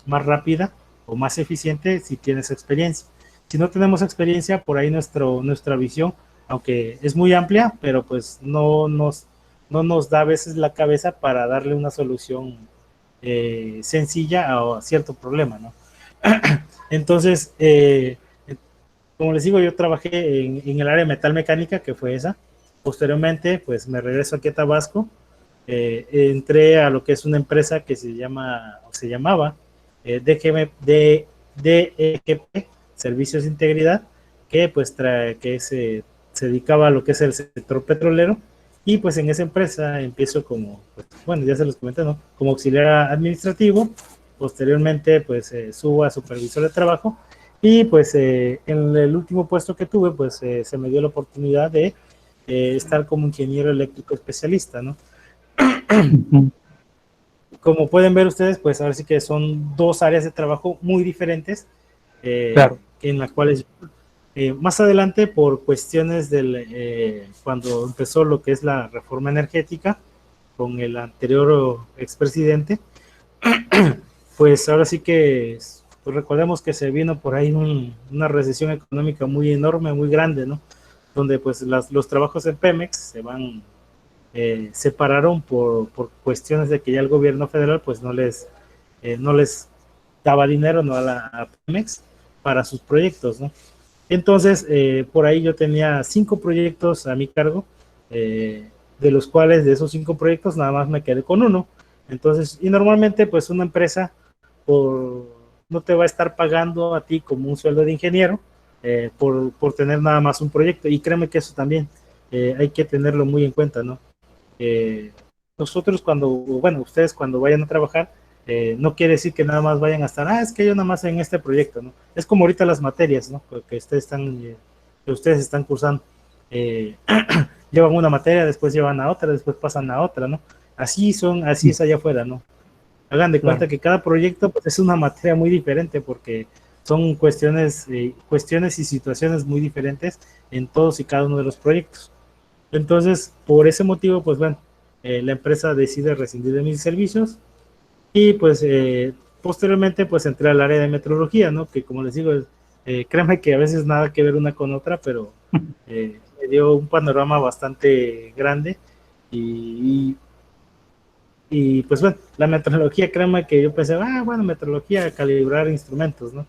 rápida o más eficiente si tienes experiencia. Si no tenemos experiencia, por ahí nuestra visión, aunque es muy amplia, pero pues no nos da a veces la cabeza para darle una solución sencilla a cierto problema, ¿no? Entonces, como les digo, yo trabajé en el área de metal mecánica, que fue esa. Posteriormente, pues me regreso aquí a Tabasco. Entré a lo que es una empresa que se llamaba DGP, Servicios de Integridad, que pues se dedicaba a lo que es el sector petrolero. Y pues en esa empresa empiezo como, pues, bueno, ya se los comenté, ¿no? Como auxiliar administrativo. Posteriormente, pues subo a supervisor de trabajo. Y pues en el último puesto que tuve, pues se me dio la oportunidad de estar como ingeniero eléctrico especialista, ¿no? Como pueden ver ustedes, pues ahora sí que son dos áreas de trabajo muy diferentes, Claro. en las cuales más adelante, por cuestiones cuando empezó lo que es la reforma energética con el anterior expresidente, pues ahora sí que pues recordemos que se vino por ahí una recesión económica muy enorme, muy grande, ¿no? Donde pues los trabajos en Pemex separaron por cuestiones de que ya el gobierno federal pues no les daba dinero, ¿no? a Pemex para sus proyectos, ¿no? Entonces, por ahí yo tenía 5 proyectos a mi cargo, de los cuales de esos 5 proyectos nada más me quedé con uno. Entonces, y normalmente pues una empresa no te va a estar pagando a ti como un sueldo de ingeniero por tener nada más un proyecto. Y créeme que eso también hay que tenerlo muy en cuenta, ¿no? Nosotros bueno, ustedes cuando vayan a trabajar, no quiere decir que nada más vayan a estar, es que yo nada más en este proyecto, ¿no? Es como ahorita las materias, ¿no? Que ustedes están cursando. Llevan una materia, después llevan a otra, después pasan a otra, ¿no? Así es allá afuera, ¿no? Hagan de cuenta Claro. que cada proyecto pues, es una materia muy diferente porque son cuestiones y situaciones muy diferentes en todos y cada uno de los proyectos. Entonces, por ese motivo, pues bueno, la empresa decide rescindir de mis servicios y pues posteriormente pues entré al área de metrología, ¿no? Que como les digo, créanme que a veces nada que ver una con otra, pero me dio un panorama bastante grande y, pues bueno, la metrología, créanme que yo pensé, bueno, metrología, calibrar instrumentos, ¿no?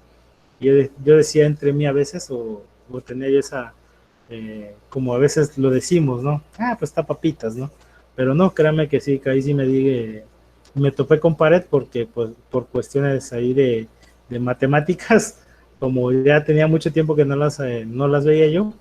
Y yo decía entre mí a veces, o tenía yo esa, como a veces lo decimos, ¿no? Pues está papitas, ¿no? Pero no, créanme que sí, que ahí sí me topé con pared porque pues, por cuestiones ahí de matemáticas, como ya tenía mucho tiempo que no las veía yo,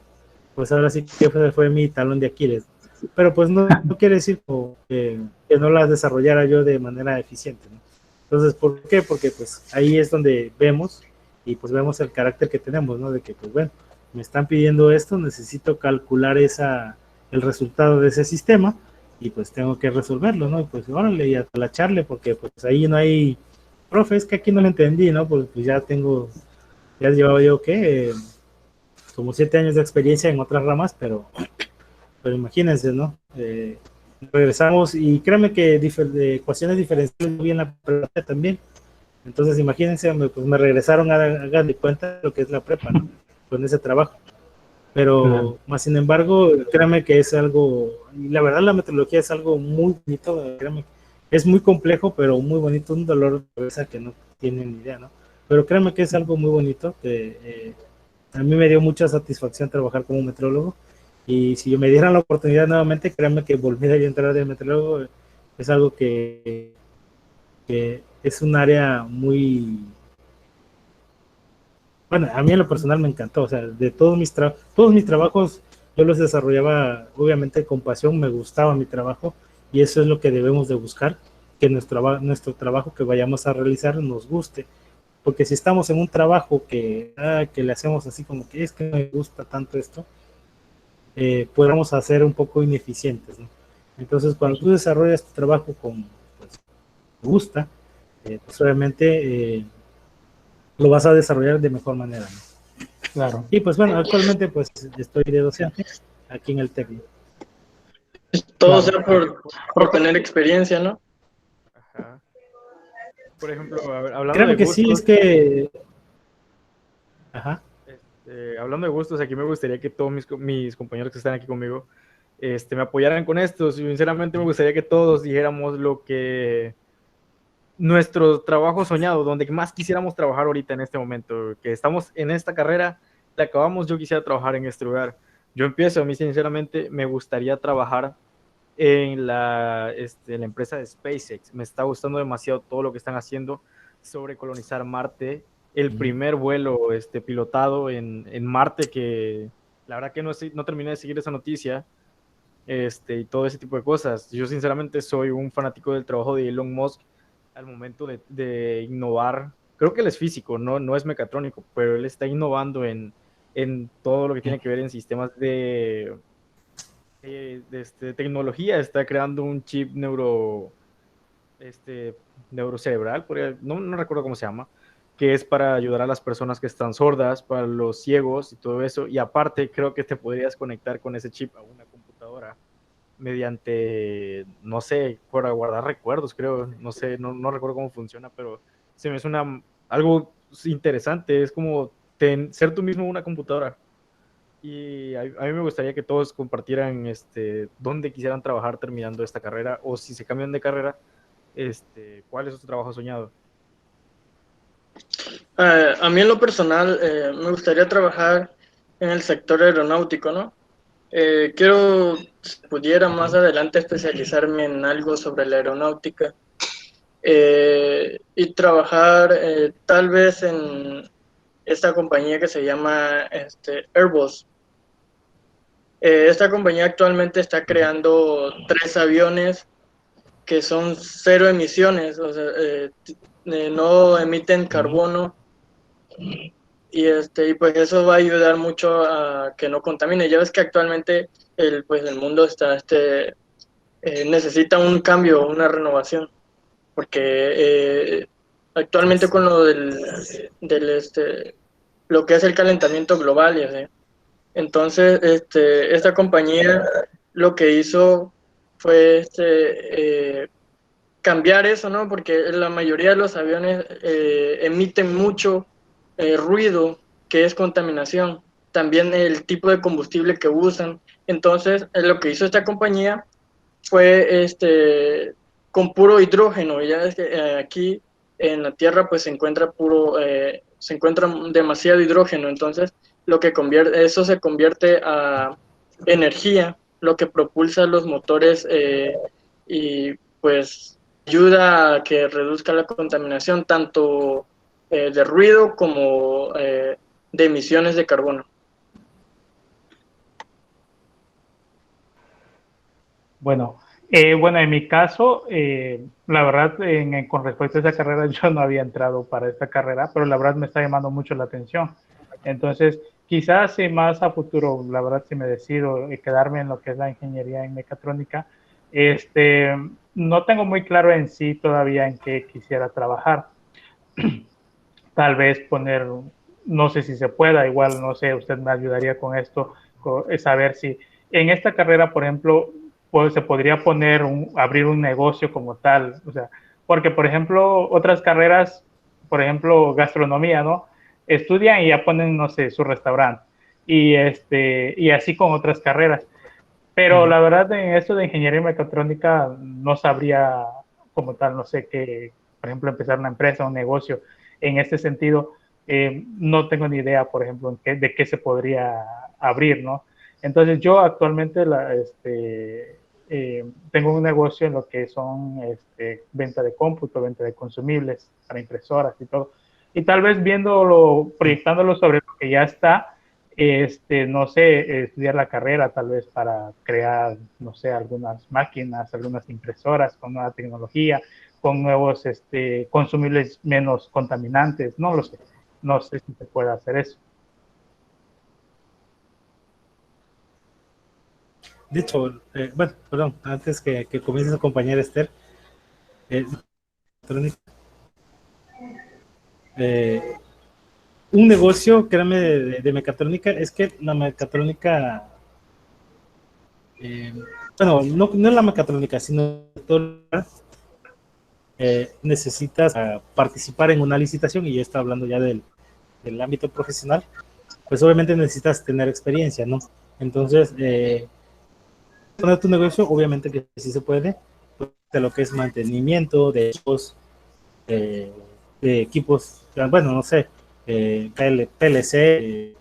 pues ahora sí que fue mi talón de Aquiles. Pero pues no quiere decir que no las desarrollara yo de manera eficiente, ¿no? Entonces, ¿por qué? Porque pues ahí es donde vemos y pues vemos el carácter que tenemos, ¿no? De que pues bueno, me están pidiendo esto, necesito calcular el resultado de ese sistema y pues tengo que resolverlo, ¿no? Y pues órale, y a la charle, porque pues ahí no hay, profe, es que aquí no lo entendí, ¿no? Pues ya llevaba yo, ¿qué? Como 7 años de experiencia en otras ramas, pero imagínense, ¿no? Regresamos y créanme que de ecuaciones diferenciales vi en la prepa también. Entonces, imagínense, pues me regresaron a hagan de cuenta lo que es la prepa, ¿no? Con ese trabajo. Claro. Pero, más sin embargo, créanme que es algo, y la verdad la metodología es algo muy bonito, créanme, es muy complejo, pero muy bonito, un dolor de cabeza que no tienen ni idea, ¿no? Pero créanme que es algo muy bonito, que a mí me dio mucha satisfacción trabajar como metrólogo, y si me dieran la oportunidad nuevamente, créanme que volver a entrar de metrólogo es algo que es un área muy, bueno, a mí en lo personal me encantó, o sea, de todos mis trabajos yo los desarrollaba obviamente con pasión, me gustaba mi trabajo y eso es lo que debemos de buscar, que nuestro trabajo que vayamos a realizar nos guste, porque si estamos en un trabajo que le hacemos así como que es que no me gusta tanto esto, podemos hacer un poco ineficientes, ¿no? Entonces, cuando tú desarrollas tu trabajo con, pues, te gusta, pues obviamente lo vas a desarrollar de mejor manera, ¿no? Claro. Y pues bueno, actualmente pues estoy de docente aquí en el TECNIC. Todo Claro. sea por tener experiencia, ¿no? Ajá. Por ejemplo, hablando de Créeme que sí, gustos, es que... Ajá. hablando de gustos, aquí me gustaría que todos mis compañeros que están aquí conmigo me apoyaran con esto. Sinceramente me gustaría que todos dijéramos lo que nuestro trabajo soñado, donde más quisiéramos trabajar ahorita en este momento, que estamos en esta carrera, la acabamos, yo quisiera trabajar en este lugar. Yo empiezo, a mí sinceramente me gustaría trabajar en la empresa de SpaceX. Me está gustando demasiado todo lo que están haciendo sobre colonizar Marte. El primer vuelo pilotado en Marte, que la verdad que no terminé de seguir esa noticia, y todo ese tipo de cosas. Yo sinceramente soy un fanático del trabajo de Elon Musk al momento de innovar. Creo que él es físico, no es mecatrónico, pero él está innovando en todo lo que tiene que ver en sistemas de tecnología. Está creando un chip neurocerebral, no recuerdo cómo se llama, que es para ayudar a las personas que están sordas, para los ciegos y todo eso. Y aparte, creo que te podrías conectar con ese chip a una computadora mediante, no sé, para guardar recuerdos, creo, no sé, no recuerdo cómo funciona, pero se me hace algo interesante, es como ser tú mismo una computadora. Y a mí me gustaría que todos compartieran dónde quisieran trabajar terminando esta carrera, o si se cambian de carrera, cuál es su trabajo soñado. A mí en lo personal me gustaría trabajar en el sector aeronáutico, ¿no? Quiero, si pudiera más adelante, especializarme en algo sobre la aeronáutica y trabajar tal vez en esta compañía que se llama Airbus. Esta compañía actualmente está creando 3 aviones que son cero emisiones, o sea, no emiten carbono y pues eso va a ayudar mucho a que no contamine. Ya ves que actualmente el mundo necesita un cambio, una renovación. porque actualmente con lo lo que es el calentamiento global y así. Entonces, esta compañía lo que hizo fue cambiar eso, ¿no? Porque la mayoría de los aviones emiten mucho ruido, que es contaminación. También el tipo de combustible que usan. Entonces, lo que hizo esta compañía fue con puro hidrógeno. Ya es que, aquí en la Tierra pues se encuentra demasiado hidrógeno. Entonces, eso se convierte a energía, lo que propulsa los motores y pues ayuda a que reduzca la contaminación tanto de ruido como de emisiones de carbono. Bueno, bueno, en mi caso, la verdad, con respecto a esa carrera, yo no había entrado para esta carrera, pero la verdad me está llamando mucho la atención. Entonces, quizás si más a futuro, la verdad, si me decido quedarme en lo que es la ingeniería en mecatrónica, no tengo muy claro en sí todavía en qué quisiera trabajar. Tal vez poner, no sé si se pueda, igual, no sé, usted me ayudaría con esto, saber si en esta carrera, por ejemplo, pues, se podría abrir un negocio como tal, o sea, porque, por ejemplo, otras carreras, por ejemplo, gastronomía, ¿no? Estudian y ya ponen, no sé, su restaurante, y así con otras carreras. Pero la verdad, en esto de ingeniería mecatrónica no sabría como tal, no sé qué, por ejemplo, empezar una empresa, un negocio. En este sentido, no tengo ni idea, por ejemplo, de qué se podría abrir, ¿no? Entonces, yo actualmente tengo un negocio en lo que son venta de cómputo, venta de consumibles para impresoras y todo. Y tal vez viéndolo, proyectándolo sobre lo que ya está, no sé, estudiar la carrera tal vez para crear, no sé, algunas máquinas, algunas impresoras con nueva tecnología, con nuevos consumibles menos contaminantes, no lo sé, no sé si se puede hacer eso. De hecho, bueno, perdón, antes que comiences a acompañar a Esther, eh, eh, un negocio, créame, de mecatrónica, es que la mecatrónica, bueno, no la mecatrónica, sino necesitas participar en una licitación, y yo estoy hablando ya del ámbito profesional, pues obviamente necesitas tener experiencia, ¿no? Entonces, poner tu negocio, obviamente que sí se puede, pues, de lo que es mantenimiento eh, de equipos, bueno, no sé, PLC,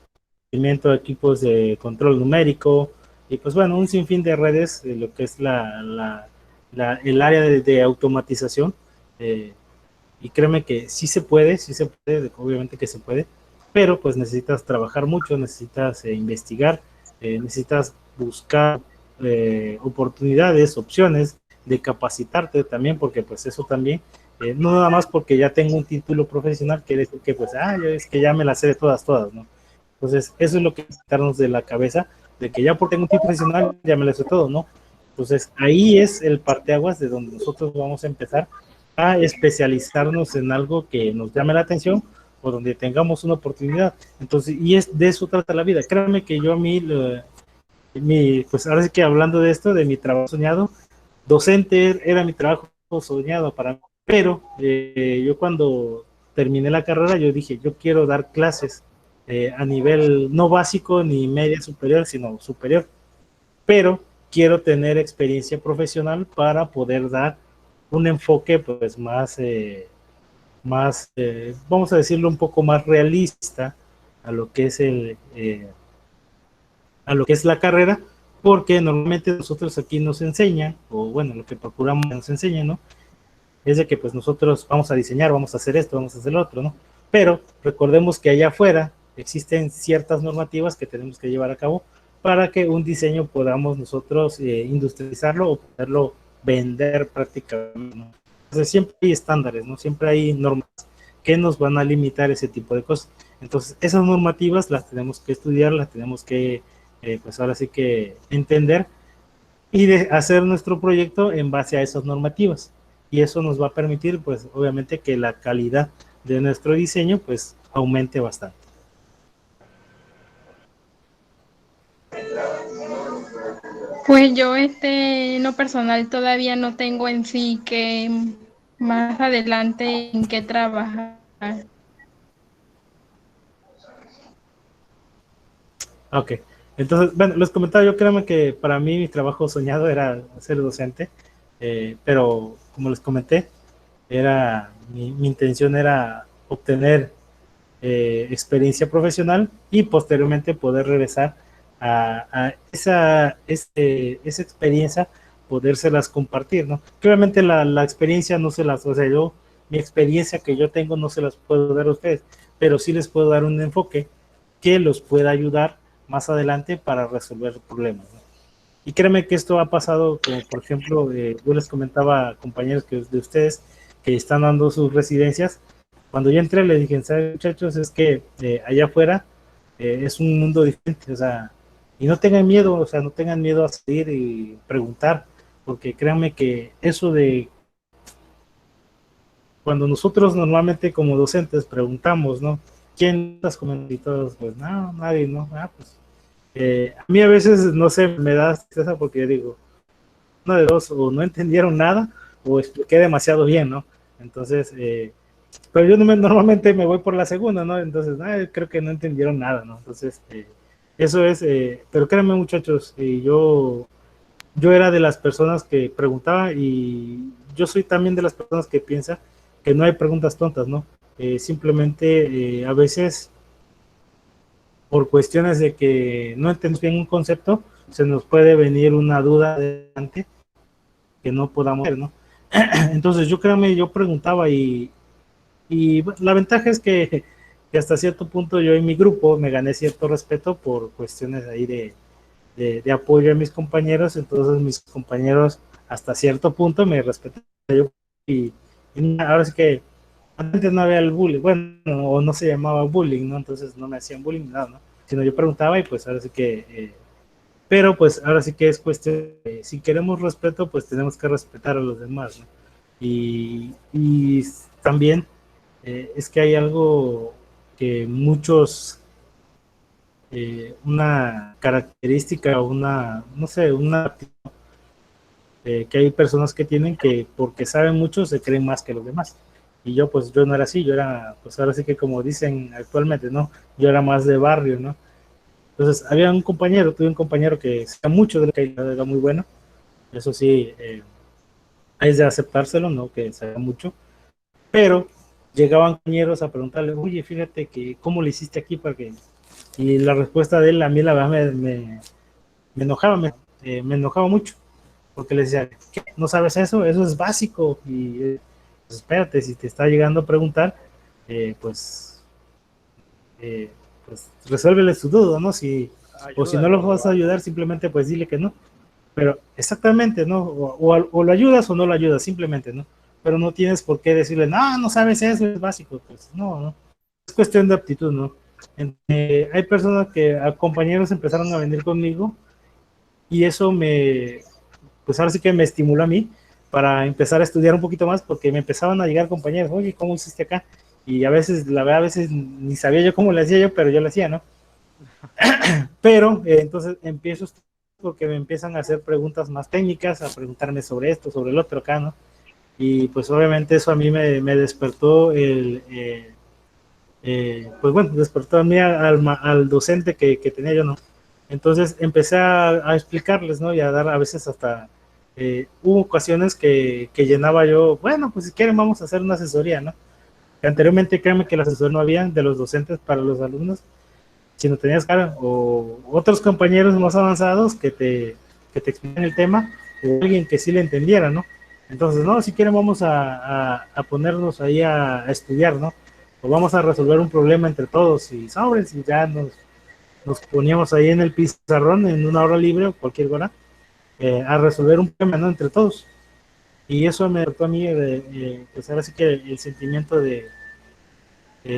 mantenimiento de equipos de control numérico, y pues bueno, un sinfín de redes, de lo que es el área de automatización, y créeme que sí se puede, obviamente que se puede, pero pues necesitas trabajar mucho, necesitas investigar, necesitas buscar oportunidades, opciones de capacitarte también, porque pues eso también, no nada más porque ya tengo un título profesional, quiere decir que pues, es que ya me las sé de todas, ¿no? Entonces, eso es lo que quitarnos de la cabeza, de que ya por tengo un título profesional, ya me lo sé todo, ¿no? Entonces, ahí es el parteaguas de donde nosotros vamos a empezar a especializarnos en algo que nos llame la atención o donde tengamos una oportunidad. Entonces, y de eso trata la vida. Créanme que yo a mí, pues ahora sí que hablando de esto, de mi trabajo soñado, docente era mi trabajo soñado para mí, pero yo cuando terminé la carrera, yo dije, yo quiero dar clases a nivel no básico ni media superior, sino superior, pero quiero tener experiencia profesional para poder dar un enfoque pues vamos a decirlo, un poco más realista a lo que es a lo que es la carrera, porque normalmente nosotros aquí nos enseñan, o bueno, lo que procuramos nos enseñan, ¿no? Es de que pues nosotros vamos a diseñar, vamos a hacer esto, vamos a hacer lo otro, ¿no? Pero recordemos que allá afuera existen ciertas normativas que tenemos que llevar a cabo para que un diseño podamos nosotros industrializarlo o poderlo vender prácticamente, ¿no? Entonces siempre hay estándares, ¿no? Siempre hay normas que nos van a limitar ese tipo de cosas. Entonces esas normativas las tenemos que estudiar, las tenemos que, pues ahora sí que entender y de hacer nuestro proyecto en base a esas normativas. y eso nos va a permitir, pues, obviamente que la calidad de nuestro diseño, pues, aumente bastante. Pues yo, en lo personal todavía no tengo en sí que más adelante en qué trabajar. Ok, entonces, bueno, les comentaba, yo créanme que para mí mi trabajo soñado era ser docente, pero como les comenté, mi intención era obtener experiencia profesional y posteriormente poder regresar a esa experiencia, podérselas compartir, ¿no? Que obviamente la experiencia no se las, o sea, mi experiencia que yo tengo no se las puedo dar a ustedes, pero sí les puedo dar un enfoque que los pueda ayudar más adelante para resolver problemas, ¿no? Y créeme que esto ha pasado, como por ejemplo, yo les comentaba a compañeros de ustedes que están dando sus residencias. Cuando yo entré, le dije, ¿saben, muchachos? Es que allá afuera es un mundo diferente, o sea, y no tengan miedo, o sea, no tengan miedo a salir y preguntar, porque créanme que eso de cuando nosotros normalmente como docentes preguntamos, ¿no? ¿Quién estás comentando? Y todos, pues no, nadie, ¿no? Pues a mí a veces, no sé, me da tristeza porque yo digo, una de dos, o no entendieron nada, o expliqué demasiado bien, ¿no? Entonces, pero yo normalmente me voy por la segunda, ¿no? Entonces, creo que no entendieron nada, ¿no? Entonces, eso es, pero créanme muchachos, yo era de las personas que preguntaba y yo soy también de las personas que piensa que no hay preguntas tontas, ¿no? Simplemente a veces por cuestiones de que no entendemos bien un concepto, se nos puede venir una duda adelante que no podamos ver, ¿no? Entonces yo créanme, yo preguntaba y la ventaja es que hasta cierto punto yo en mi grupo me gané cierto respeto por cuestiones ahí de apoyo a mis compañeros, entonces mis compañeros hasta cierto punto me respetan yo y ahora sí que antes no había el bullying, bueno, o no se llamaba bullying, ¿no? Entonces no me hacían bullying, nada, ¿no? Sino yo preguntaba y pues ahora sí que, pero pues ahora sí que es cuestión, si queremos respeto, pues tenemos que respetar a los demás, ¿no? Y también es que hay algo que muchos, una característica, una, no sé, una que hay personas que tienen que porque saben mucho se creen más que los demás. Y yo pues yo no era así, yo era pues ahora sí que como dicen actualmente, ¿no? Yo era más de barrio, ¿no? Entonces había tuve un compañero que sabía mucho de lo que era muy bueno, eso sí, es de aceptárselo, ¿no? Que sabía mucho, pero llegaban compañeros a preguntarle, oye, fíjate que cómo le hiciste aquí para que... Y la respuesta de él a mí la verdad me enojaba, me enojaba mucho porque les decía, ¿qué? ¿No sabes eso? Eso es básico. Y pues, espérate, si te está llegando a preguntar, pues, pues resuélvele su duda, ¿no? O si no lo vas a ayudar, simplemente pues dile que no. Pero exactamente, ¿no? O lo ayudas o no lo ayudas, simplemente, ¿no? Pero no tienes por qué decirle, no, no sabes eso, es básico. Pues no, no. Es cuestión de aptitud, ¿no? Hay personas que, a compañeros empezaron a venir conmigo y eso pues ahora sí que me estimuló a mí para empezar a estudiar un poquito más porque me empezaban a llegar compañeros, oye, ¿cómo hiciste acá? Y a veces, la verdad, a veces ni sabía yo cómo le hacía yo, pero yo lo hacía, ¿no? Pero entonces empiezo porque me empiezan a hacer preguntas más técnicas, a preguntarme sobre esto, sobre el otro acá, ¿no? Y pues obviamente eso a mí me despertó pues bueno, despertó a mí al docente que tenía yo, ¿no? Entonces empecé a explicarles, ¿no? Y a dar a veces hasta, hubo ocasiones que llenaba yo, bueno, pues si quieren vamos a hacer una asesoría, ¿no? Que anteriormente créanme que la asesoría no había de los docentes para los alumnos, sino tenías cara o otros compañeros más avanzados que te expliquen el tema o alguien que sí le entendiera, ¿no? Entonces, no, si quieren vamos a ponernos ahí a estudiar, ¿no? O vamos a resolver un problema entre todos y sobres y ya nos poníamos ahí en el pizarrón en una hora libre o cualquier hora a resolver un problema, ¿no? Entre todos. Y eso me trató a mí, pues ahora sí que el sentimiento de,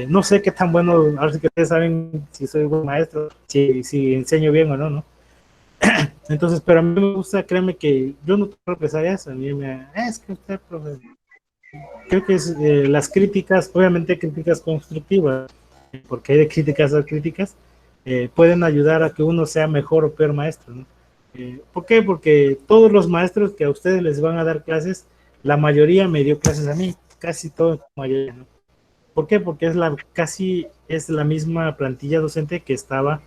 no sé qué tan bueno, ahora sí que ustedes saben si soy buen maestro, si enseño bien o no, ¿no? Entonces, pero a mí me gusta, créeme que yo no tengo represalias, a mí es que usted, profe, creo que es, las críticas, obviamente críticas constructivas, porque hay de críticas a críticas, pueden ayudar a que uno sea mejor o peor maestro, ¿no? ¿Por qué? Porque todos los maestros que a ustedes les van a dar clases, la mayoría me dio clases a mí, casi todo, mayoría, ¿no? ¿Por qué? Porque casi es la misma plantilla docente que estaba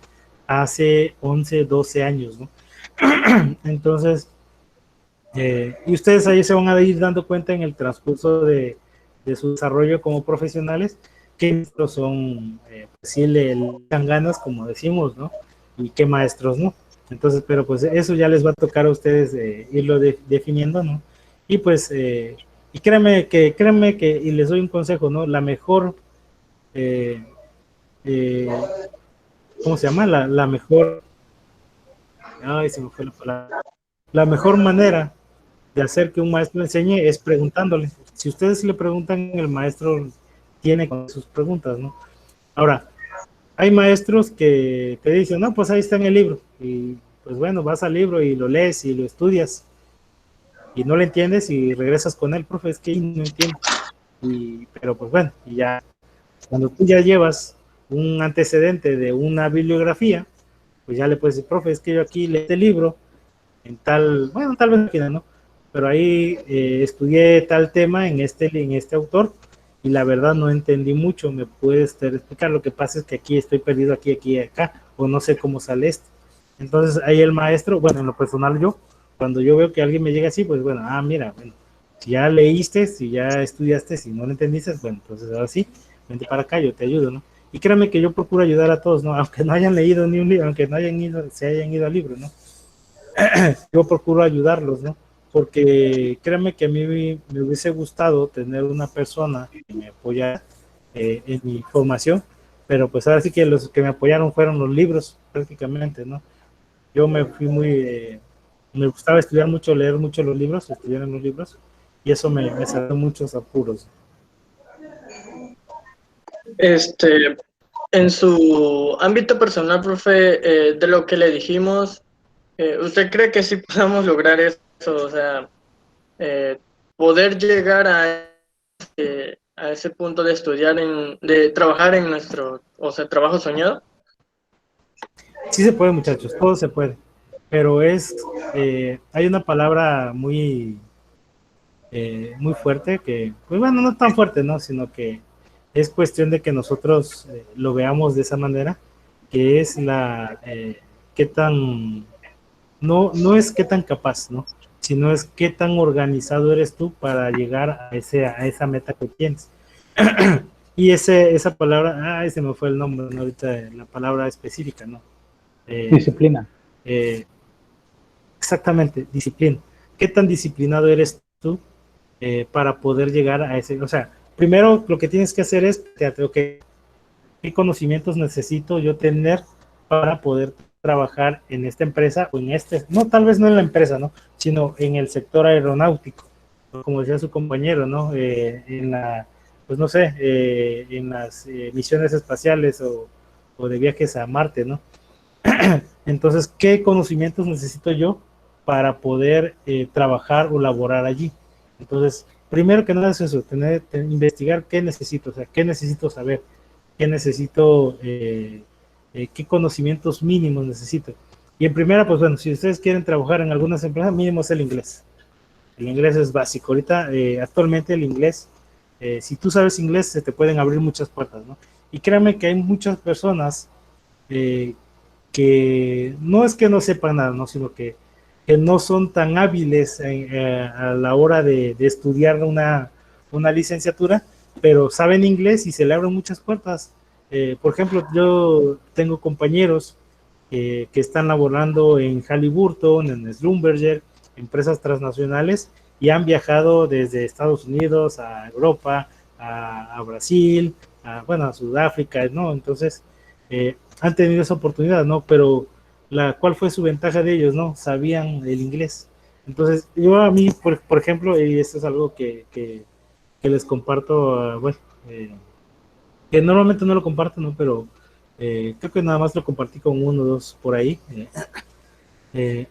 hace 11, 12 años, ¿no? Entonces, y ustedes ahí se van a ir dando cuenta en el transcurso de su desarrollo como profesionales qué maestros son, pues sí le dan ganas, como decimos, ¿no? Y qué maestros no. Entonces, pero pues eso ya les va a tocar a ustedes irlo definiendo, ¿no? Y pues, y créanme que, y les doy un consejo, ¿no? La mejor, eh, eh, ¿cómo se llama? La mejor, ay, se me fue la palabra. La mejor manera de hacer que un maestro enseñe es preguntándole. Si ustedes le preguntan, el maestro tiene sus preguntas, ¿no? Ahora, hay maestros que te dicen, no, pues ahí está en el libro. Y pues bueno, vas al libro y lo lees y lo estudias y no lo entiendes y regresas con él, profe, es que no entiendo. Pero pues bueno, y ya, cuando tú ya llevas un antecedente de una bibliografía, pues ya le puedes decir, profe, es que yo aquí leí este libro en tal, bueno, tal vez no, pero ahí estudié tal tema en este autor y la verdad no entendí mucho, me puedes explicar, lo que pasa es que aquí estoy perdido, aquí y acá, o no sé cómo sale esto. Entonces ahí el maestro, bueno, en lo personal yo, cuando yo veo que alguien me llega así, pues bueno, mira, bueno, si ya leíste, si ya estudiaste, si no lo entendiste, bueno, entonces ahora sí, vente para acá, yo te ayudo, ¿no? Y créanme que yo procuro ayudar a todos, ¿no? Aunque no hayan leído ni un libro, aunque no hayan ido, se hayan ido al libro, ¿no? Yo procuro ayudarlos, ¿no? Porque créanme que a mí me hubiese gustado tener una persona que me apoyara en mi formación, pero pues ahora sí que los que me apoyaron fueron los libros, prácticamente, ¿no? Yo me fui me gustaba estudiar mucho, leer mucho los libros, estudiar en los libros, y eso me salió muchos apuros. Este, en su ámbito personal, profe, de lo que le dijimos, ¿usted cree que sí podamos lograr eso? O sea, poder llegar a ese punto de estudiar, de trabajar en nuestro, o sea, trabajo soñado. Sí se puede, muchachos, todo se puede, pero hay una palabra muy fuerte que, pues bueno, no tan fuerte, ¿no? Sino que es cuestión de que nosotros lo veamos de esa manera, que es qué tan, no es qué tan capaz, ¿no? Sino es qué tan organizado eres tú para llegar a esa meta que tienes. Y esa palabra, se me fue el nombre, ¿no? Ahorita la palabra específica, ¿no? Disciplina. Exactamente, disciplina. ¿Qué tan disciplinado eres tú para poder llegar a ese? O sea, primero lo que tienes que hacer es, okay, ¿qué conocimientos necesito yo tener para poder trabajar en esta empresa o no, tal vez no en la empresa, ¿no? Sino en el sector aeronáutico, como decía su compañero, ¿no? Pues no sé, en las misiones espaciales o de viajes a Marte, ¿no? Entonces, ¿qué conocimientos necesito yo para poder trabajar o laborar allí? Entonces, primero que nada es eso, investigar qué necesito, o sea, qué necesito saber, qué necesito, qué conocimientos mínimos necesito. Y en primera, pues bueno, si ustedes quieren trabajar en algunas empresas, mínimo es el inglés. El inglés es básico. Ahorita, actualmente el inglés, si tú sabes inglés, se te pueden abrir muchas puertas, ¿no? Y créanme que hay muchas personas que no es que no sepan nada, ¿no? Sino que no son tan hábiles a la hora de estudiar una licenciatura, pero saben inglés y se le abren muchas puertas. Por ejemplo, yo tengo compañeros que están laborando en Halliburton, en Schlumberger, empresas transnacionales, y han viajado desde Estados Unidos a Europa, a Brasil, bueno, a Sudáfrica, ¿no? Entonces, han tenido esa oportunidad, ¿no? Pero ¿cuál fue su ventaja de ellos, no? Sabían el inglés. Entonces, yo a mí, por ejemplo, y esto es algo que les comparto, bueno, que normalmente no lo comparto, ¿no? Pero creo que nada más lo compartí con uno o dos por ahí. Eh,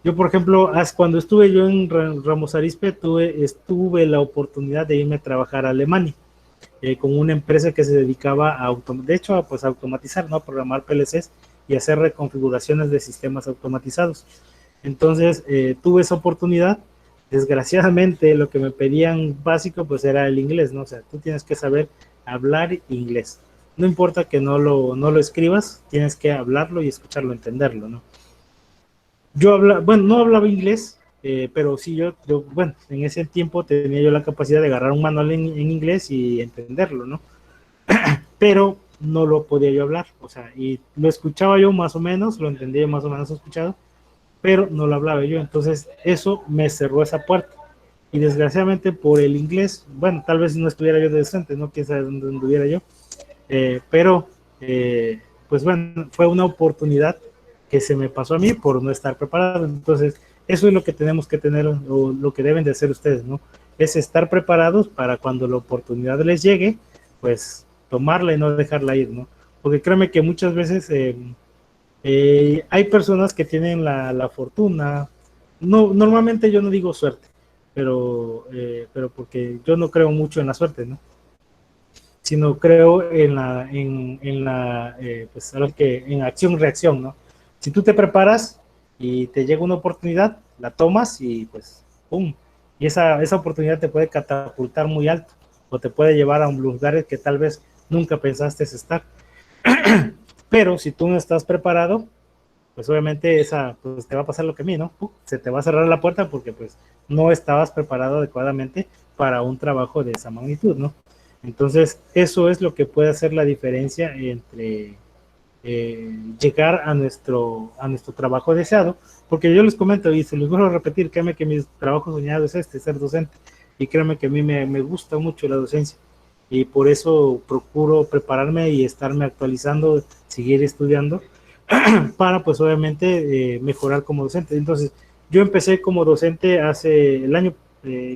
Yo, por ejemplo, cuando estuve yo en Ramos Arizpe, estuve la oportunidad de irme a trabajar a Alemania con una empresa que se dedicaba de hecho, pues, a automatizar, ¿no? A programar PLCs y hacer reconfiguraciones de sistemas automatizados. Entonces, tuve esa oportunidad. Desgraciadamente, lo que me pedían básico, pues, era el inglés, ¿no? O sea, tú tienes que saber hablar inglés. No importa que no lo escribas, tienes que hablarlo y escucharlo, entenderlo, ¿no? Bueno, no hablaba inglés, pero sí bueno, en ese tiempo tenía yo la capacidad de agarrar un manual en inglés y entenderlo, ¿no? Pero no lo podía yo hablar, o sea, y lo escuchaba yo más o menos, lo entendía más o menos escuchado, pero no lo hablaba yo, entonces eso me cerró esa puerta. Y desgraciadamente por el inglés, bueno, tal vez no estuviera yo decente, no quién sabe dónde estuviera yo, pero pues bueno, fue una oportunidad que se me pasó a mí por no estar preparado. Entonces, eso es lo que tenemos que tener, o lo que deben de hacer ustedes, ¿no? Es estar preparados para cuando la oportunidad les llegue, pues tomarla y no dejarla ir, ¿no? Porque créeme que muchas veces hay personas que tienen la fortuna, no, normalmente yo no digo suerte, pero porque yo no creo mucho en la suerte, ¿no? Sino creo pues ahora que en acción-reacción, ¿no? Si tú te preparas y te llega una oportunidad, la tomas y pues, ¡pum! Y esa oportunidad te puede catapultar muy alto o te puede llevar a un lugar que tal vez nunca pensaste estar. Pero si tú no estás preparado, pues obviamente pues te va a pasar lo que a mí, ¿no? Se te va a cerrar la puerta porque pues no estabas preparado adecuadamente para un trabajo de esa magnitud, ¿no? Entonces, eso es lo que puede hacer la diferencia entre llegar a nuestro trabajo deseado, porque yo les comento y se los vuelvo a repetir, créanme que mi trabajo soñado es ser docente, y créanme que a mí me gusta mucho la docencia, y por eso procuro prepararme y estarme actualizando, seguir estudiando, para pues obviamente mejorar como docente. Entonces, yo empecé como docente en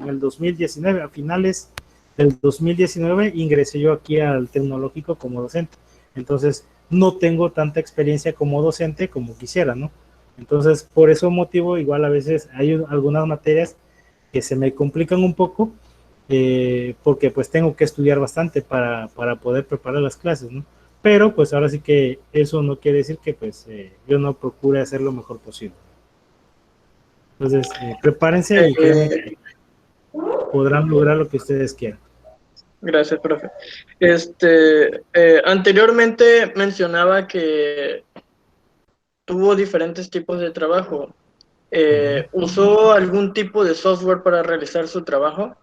el 2019, a finales del 2019 ingresé yo aquí al tecnológico como docente. Entonces, no tengo tanta experiencia como docente como quisiera, ¿no? Entonces, por ese motivo, igual a veces hay algunas materias que se me complican un poco, porque pues tengo que estudiar bastante para poder preparar las clases, ¿no? Pero pues ahora sí que eso no quiere decir que pues yo no procure hacer lo mejor posible. Entonces, prepárense y créanme que podrán lograr lo que ustedes quieran. Gracias, profe. Anteriormente mencionaba que tuvo diferentes tipos de trabajo. ¿Usó algún tipo de software para realizar su trabajo?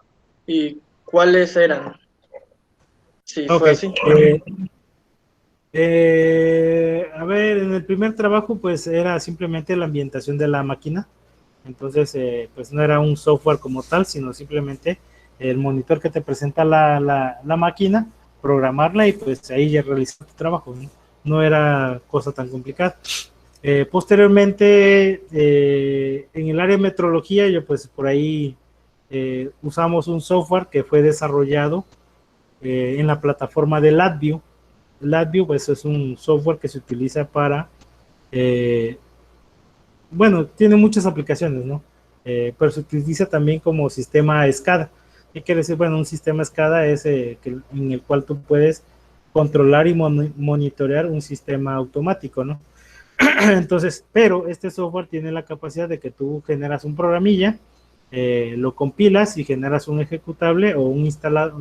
¿Y cuáles eran? Si Ok. fue así. A ver, en el primer trabajo pues era simplemente la ambientación de la máquina. Entonces, pues no era un software como tal, sino simplemente el monitor que te presenta la máquina, programarla y pues ahí ya realizar tu trabajo, ¿no? No era cosa tan complicada. Posteriormente, en el área de metrología, yo pues por ahí usamos un software que fue desarrollado en la plataforma de LabVIEW. LabVIEW pues es un software que se utiliza para bueno, tiene muchas aplicaciones, ¿no? Pero se utiliza también como sistema SCADA. ¿Qué quiere decir? Bueno, un sistema SCADA es en el cual tú puedes controlar y monitorear un sistema automático, ¿no? Entonces, pero este software tiene la capacidad de que tú generas un programilla, lo compilas y generas un ejecutable o un instalado,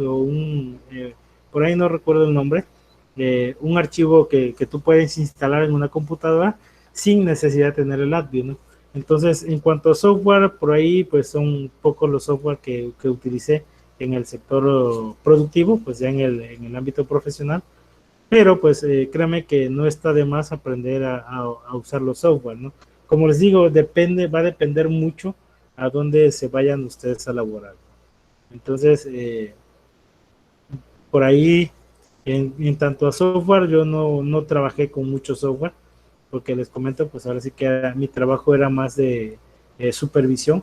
por ahí no recuerdo el nombre, un archivo que tú puedes instalar en una computadora sin necesidad de tener el AdView, ¿no? Entonces, en cuanto a software, por ahí pues son pocos los software que utilicé en el sector productivo, pues ya en el ámbito profesional, pero pues créanme que no está de más aprender a usar los software, ¿no? Como les digo, va a depender mucho a dónde se vayan ustedes a laborar. Entonces, por ahí, en tanto a software, yo no trabajé con mucho software, porque les comento, pues ahora sí que mi trabajo era más de supervisión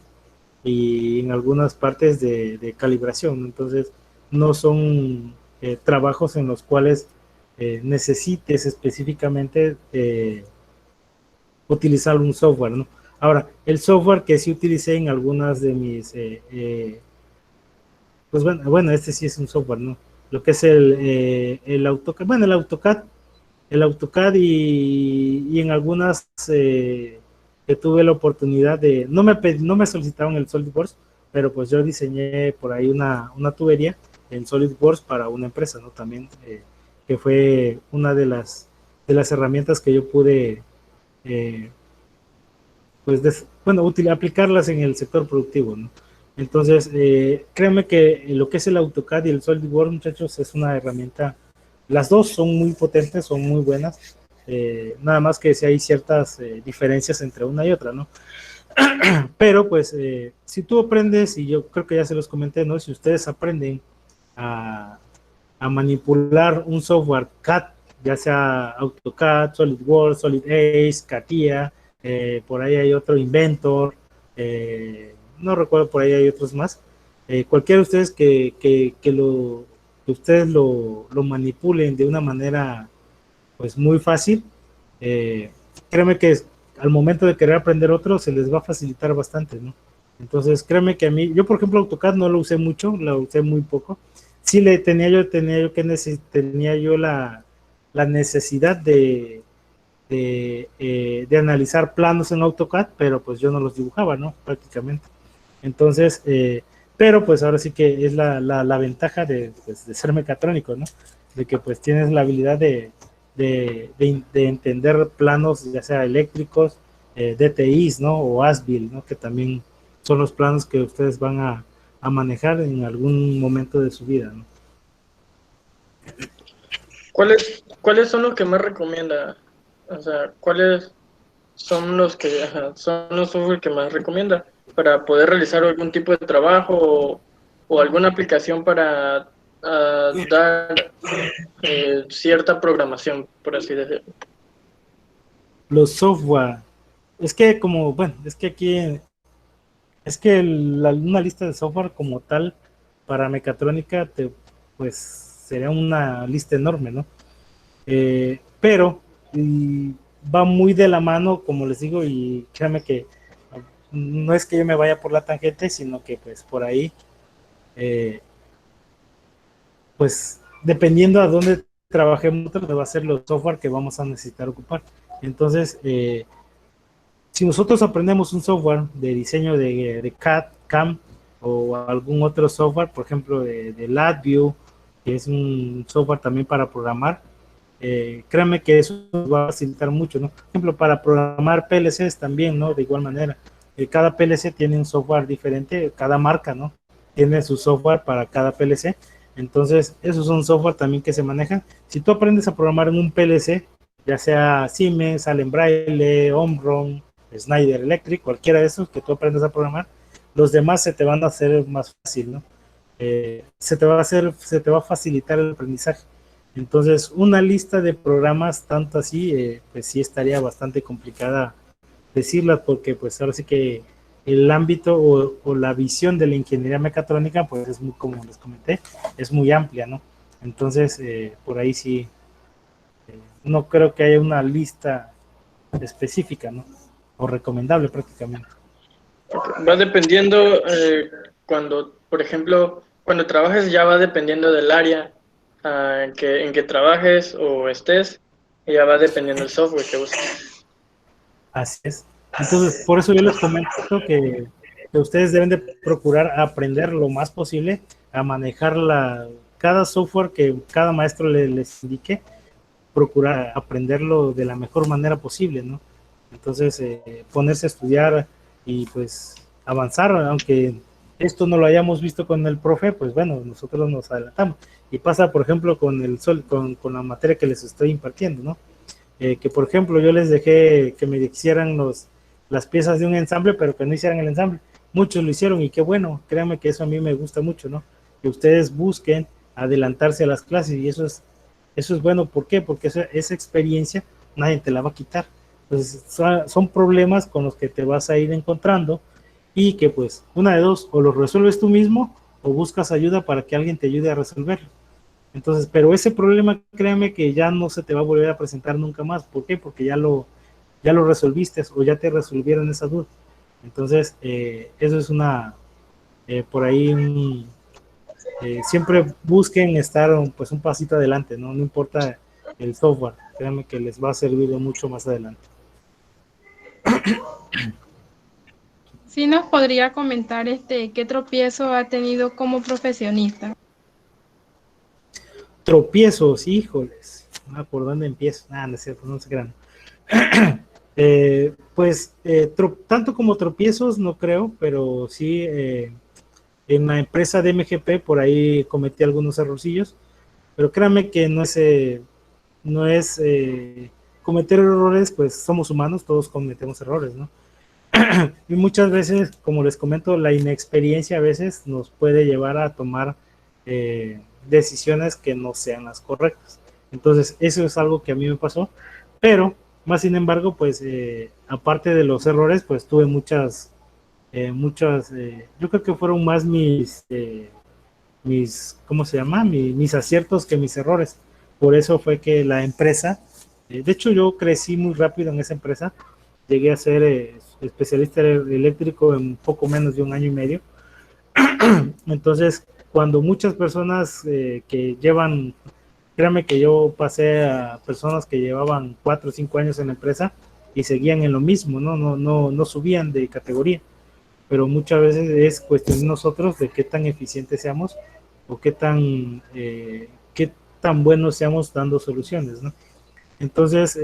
y en algunas partes de calibración, ¿no? Entonces, no son trabajos en los cuales necesites específicamente utilizar un software, ¿no? Ahora, el software que sí utilicé en algunas de mis, pues bueno, este sí es un software, ¿no? Lo que es el AutoCAD, bueno, el AutoCAD y en algunas que tuve la oportunidad de, no me solicitaron el SolidWorks, pero pues yo diseñé por ahí una tubería en SolidWorks para una empresa, ¿no? También, que fue una de las herramientas que yo pude, eh, pues, bueno, aplicarlas en el sector productivo, ¿no? Entonces, créanme que lo que es el AutoCAD y el SolidWorks, muchachos, es una herramienta, las dos son muy potentes, son muy buenas, nada más que si hay ciertas diferencias entre una y otra, ¿no? Pero pues si tú aprendes, y yo creo que ya se los comenté, ¿no? Si ustedes aprenden a, a manipular un software CAD, ya sea AutoCAD, SolidWorks, SolidAce, CATIA, por ahí hay otro Inventor, no recuerdo, por ahí hay otros más. Cualquiera de ustedes que ustedes lo manipulen de una manera pues muy fácil, créeme que al momento de querer aprender otro se les va a facilitar bastante, ¿no? Entonces, créeme que a mí, yo por ejemplo AutoCAD no lo usé mucho, lo usé muy poco. Sí tenía yo la necesidad de analizar planos en AutoCAD, pero pues yo no los dibujaba, ¿no? Prácticamente. Entonces, pero pues ahora sí que es la ventaja pues, de ser mecatrónico, ¿no? De que pues tienes la habilidad de entender planos, ya sea eléctricos, DTIs, ¿no? O ASBIL, ¿no? Que también son los planos que ustedes van a manejar en algún momento de su vida, ¿no? ¿Cuáles son los que más recomienda? O sea, ¿cuáles son los que son los software que más recomienda para poder realizar algún tipo de trabajo o alguna aplicación para dar cierta programación, por así decirlo? Los software, es que como, bueno, es que aquí, es que una lista de software como tal para mecatrónica, pues sería una lista enorme, ¿no? Pero va muy de la mano, como les digo, y créanme que no es que yo me vaya por la tangente, sino que pues por ahí, pues dependiendo a dónde trabajemos, va a ser los software que vamos a necesitar ocupar. Entonces, si nosotros aprendemos un software de diseño de CAD, CAM o algún otro software, por ejemplo de LabVIEW, que es un software también para programar, créanme que eso nos va a facilitar mucho, ¿no? Por ejemplo, para programar PLCs también, ¿no? De igual manera, cada PLC tiene un software diferente, cada marca, ¿no? Tiene su software para cada PLC. Entonces, esos son software también que se manejan. Si tú aprendes a programar en un PLC, ya sea Siemens, Allen Braille, Omron, Schneider Electric, cualquiera de esos que tú aprendes a programar, los demás se te van a hacer más fácil, ¿no? Se te va a facilitar el aprendizaje. Entonces, una lista de programas tanto así, pues sí estaría bastante complicada decirlas, porque pues ahora sí que el ámbito o la visión de la ingeniería mecatrónica, pues es muy, como les comenté, es muy amplia, ¿no? Entonces, por ahí sí, no creo que haya una lista específica, ¿no? O recomendable prácticamente. Va dependiendo, por ejemplo, cuando trabajes ya va dependiendo del área en que trabajes o estés, y ya va dependiendo del software que uses. Así es. Entonces, por eso yo les comento que ustedes deben de procurar aprender lo más posible a manejar cada software que cada maestro les indique, procurar aprenderlo de la mejor manera posible, ¿no? Entonces, ponerse a estudiar y pues avanzar, aunque esto no lo hayamos visto con el profe, pues bueno, nosotros nos adelantamos. Y pasa, por ejemplo, con la materia que les estoy impartiendo, ¿no? Que por ejemplo yo les dejé que me hicieran las piezas de un ensamble, pero que no hicieran el ensamble. Muchos lo hicieron y qué bueno, créanme que eso a mí me gusta mucho, ¿no? Que ustedes busquen adelantarse a las clases y eso es bueno. ¿Por qué? Porque esa experiencia nadie te la va a quitar. Entonces son problemas con los que te vas a ir encontrando y que pues una de dos, o los resuelves tú mismo o buscas ayuda para que alguien te ayude a resolverlo. Entonces, pero ese problema, créeme que ya no se te va a volver a presentar nunca más. ¿Por qué? Porque ya ya lo resolviste o ya te resolvieron esa duda. Entonces, eso es por ahí, siempre busquen estar pues un pasito adelante, ¿no? No importa el software, créanme que les va a servir de mucho más adelante. Sí nos podría comentar qué tropiezo ha tenido como profesionista. Tropiezos, híjoles, ¿por dónde empiezo? No es cierto, no se crean. Pues tanto como tropiezos no creo, pero sí en la empresa de MGP por ahí cometí algunos errorcillos, pero créanme que no es cometer errores, pues somos humanos, todos cometemos errores, ¿no? Y muchas veces, como les comento, la inexperiencia a veces nos puede llevar a tomar decisiones que no sean las correctas. Entonces, eso es algo que a mí me pasó, pero más sin embargo, pues aparte de los errores, pues tuve muchas, yo creo que fueron más ¿cómo se llama? Mis aciertos que mis errores. Por eso fue que la empresa, de hecho yo crecí muy rápido en esa empresa, llegué a ser especialista eléctrico en poco menos de un año y medio. Entonces, cuando muchas personas que llevan, créanme que yo pasé a personas que llevaban 4 o 5 años en la empresa y seguían en lo mismo, no subían de categoría, pero muchas veces es cuestión de nosotros de qué tan eficientes seamos o qué tan buenos seamos dando soluciones, ¿no? Entonces,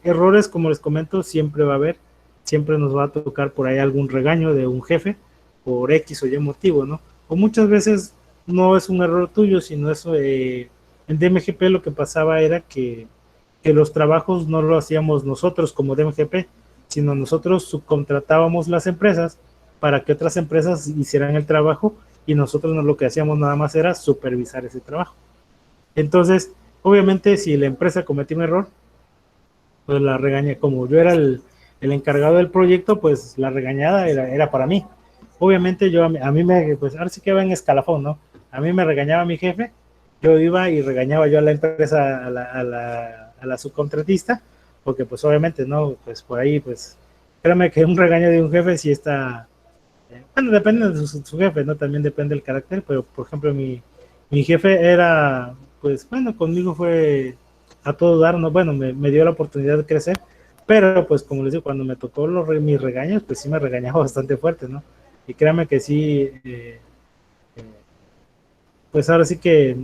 errores, como les comento, siempre va a haber, siempre nos va a tocar por ahí algún regaño de un jefe por X o Y motivo, ¿no? O muchas veces no es un error tuyo, sino eso, en DMGP lo que pasaba era que los trabajos no lo hacíamos nosotros como DMGP, sino nosotros subcontratábamos las empresas para que otras empresas hicieran el trabajo y nosotros lo que hacíamos nada más era supervisar ese trabajo. Entonces, obviamente, si la empresa cometió un error, pues la regaña, como yo era el encargado del proyecto, pues la regañada era para mí. Obviamente a mí pues ahora sí que va en escalafón, ¿no? A mí me regañaba mi jefe, yo iba y regañaba yo a la empresa, a la subcontratista, porque pues obviamente, ¿no? Pues por ahí, pues, créame que un regaño de un jefe sí está, bueno, depende de su jefe, ¿no? También depende del carácter, pero por ejemplo mi jefe era, pues bueno, conmigo fue a todo dar, ¿no? Bueno, me dio la oportunidad de crecer, pero pues como les digo, cuando me tocó mis regaños, pues sí me regañaba bastante fuerte, ¿no? Y créanme que sí, pues ahora sí que,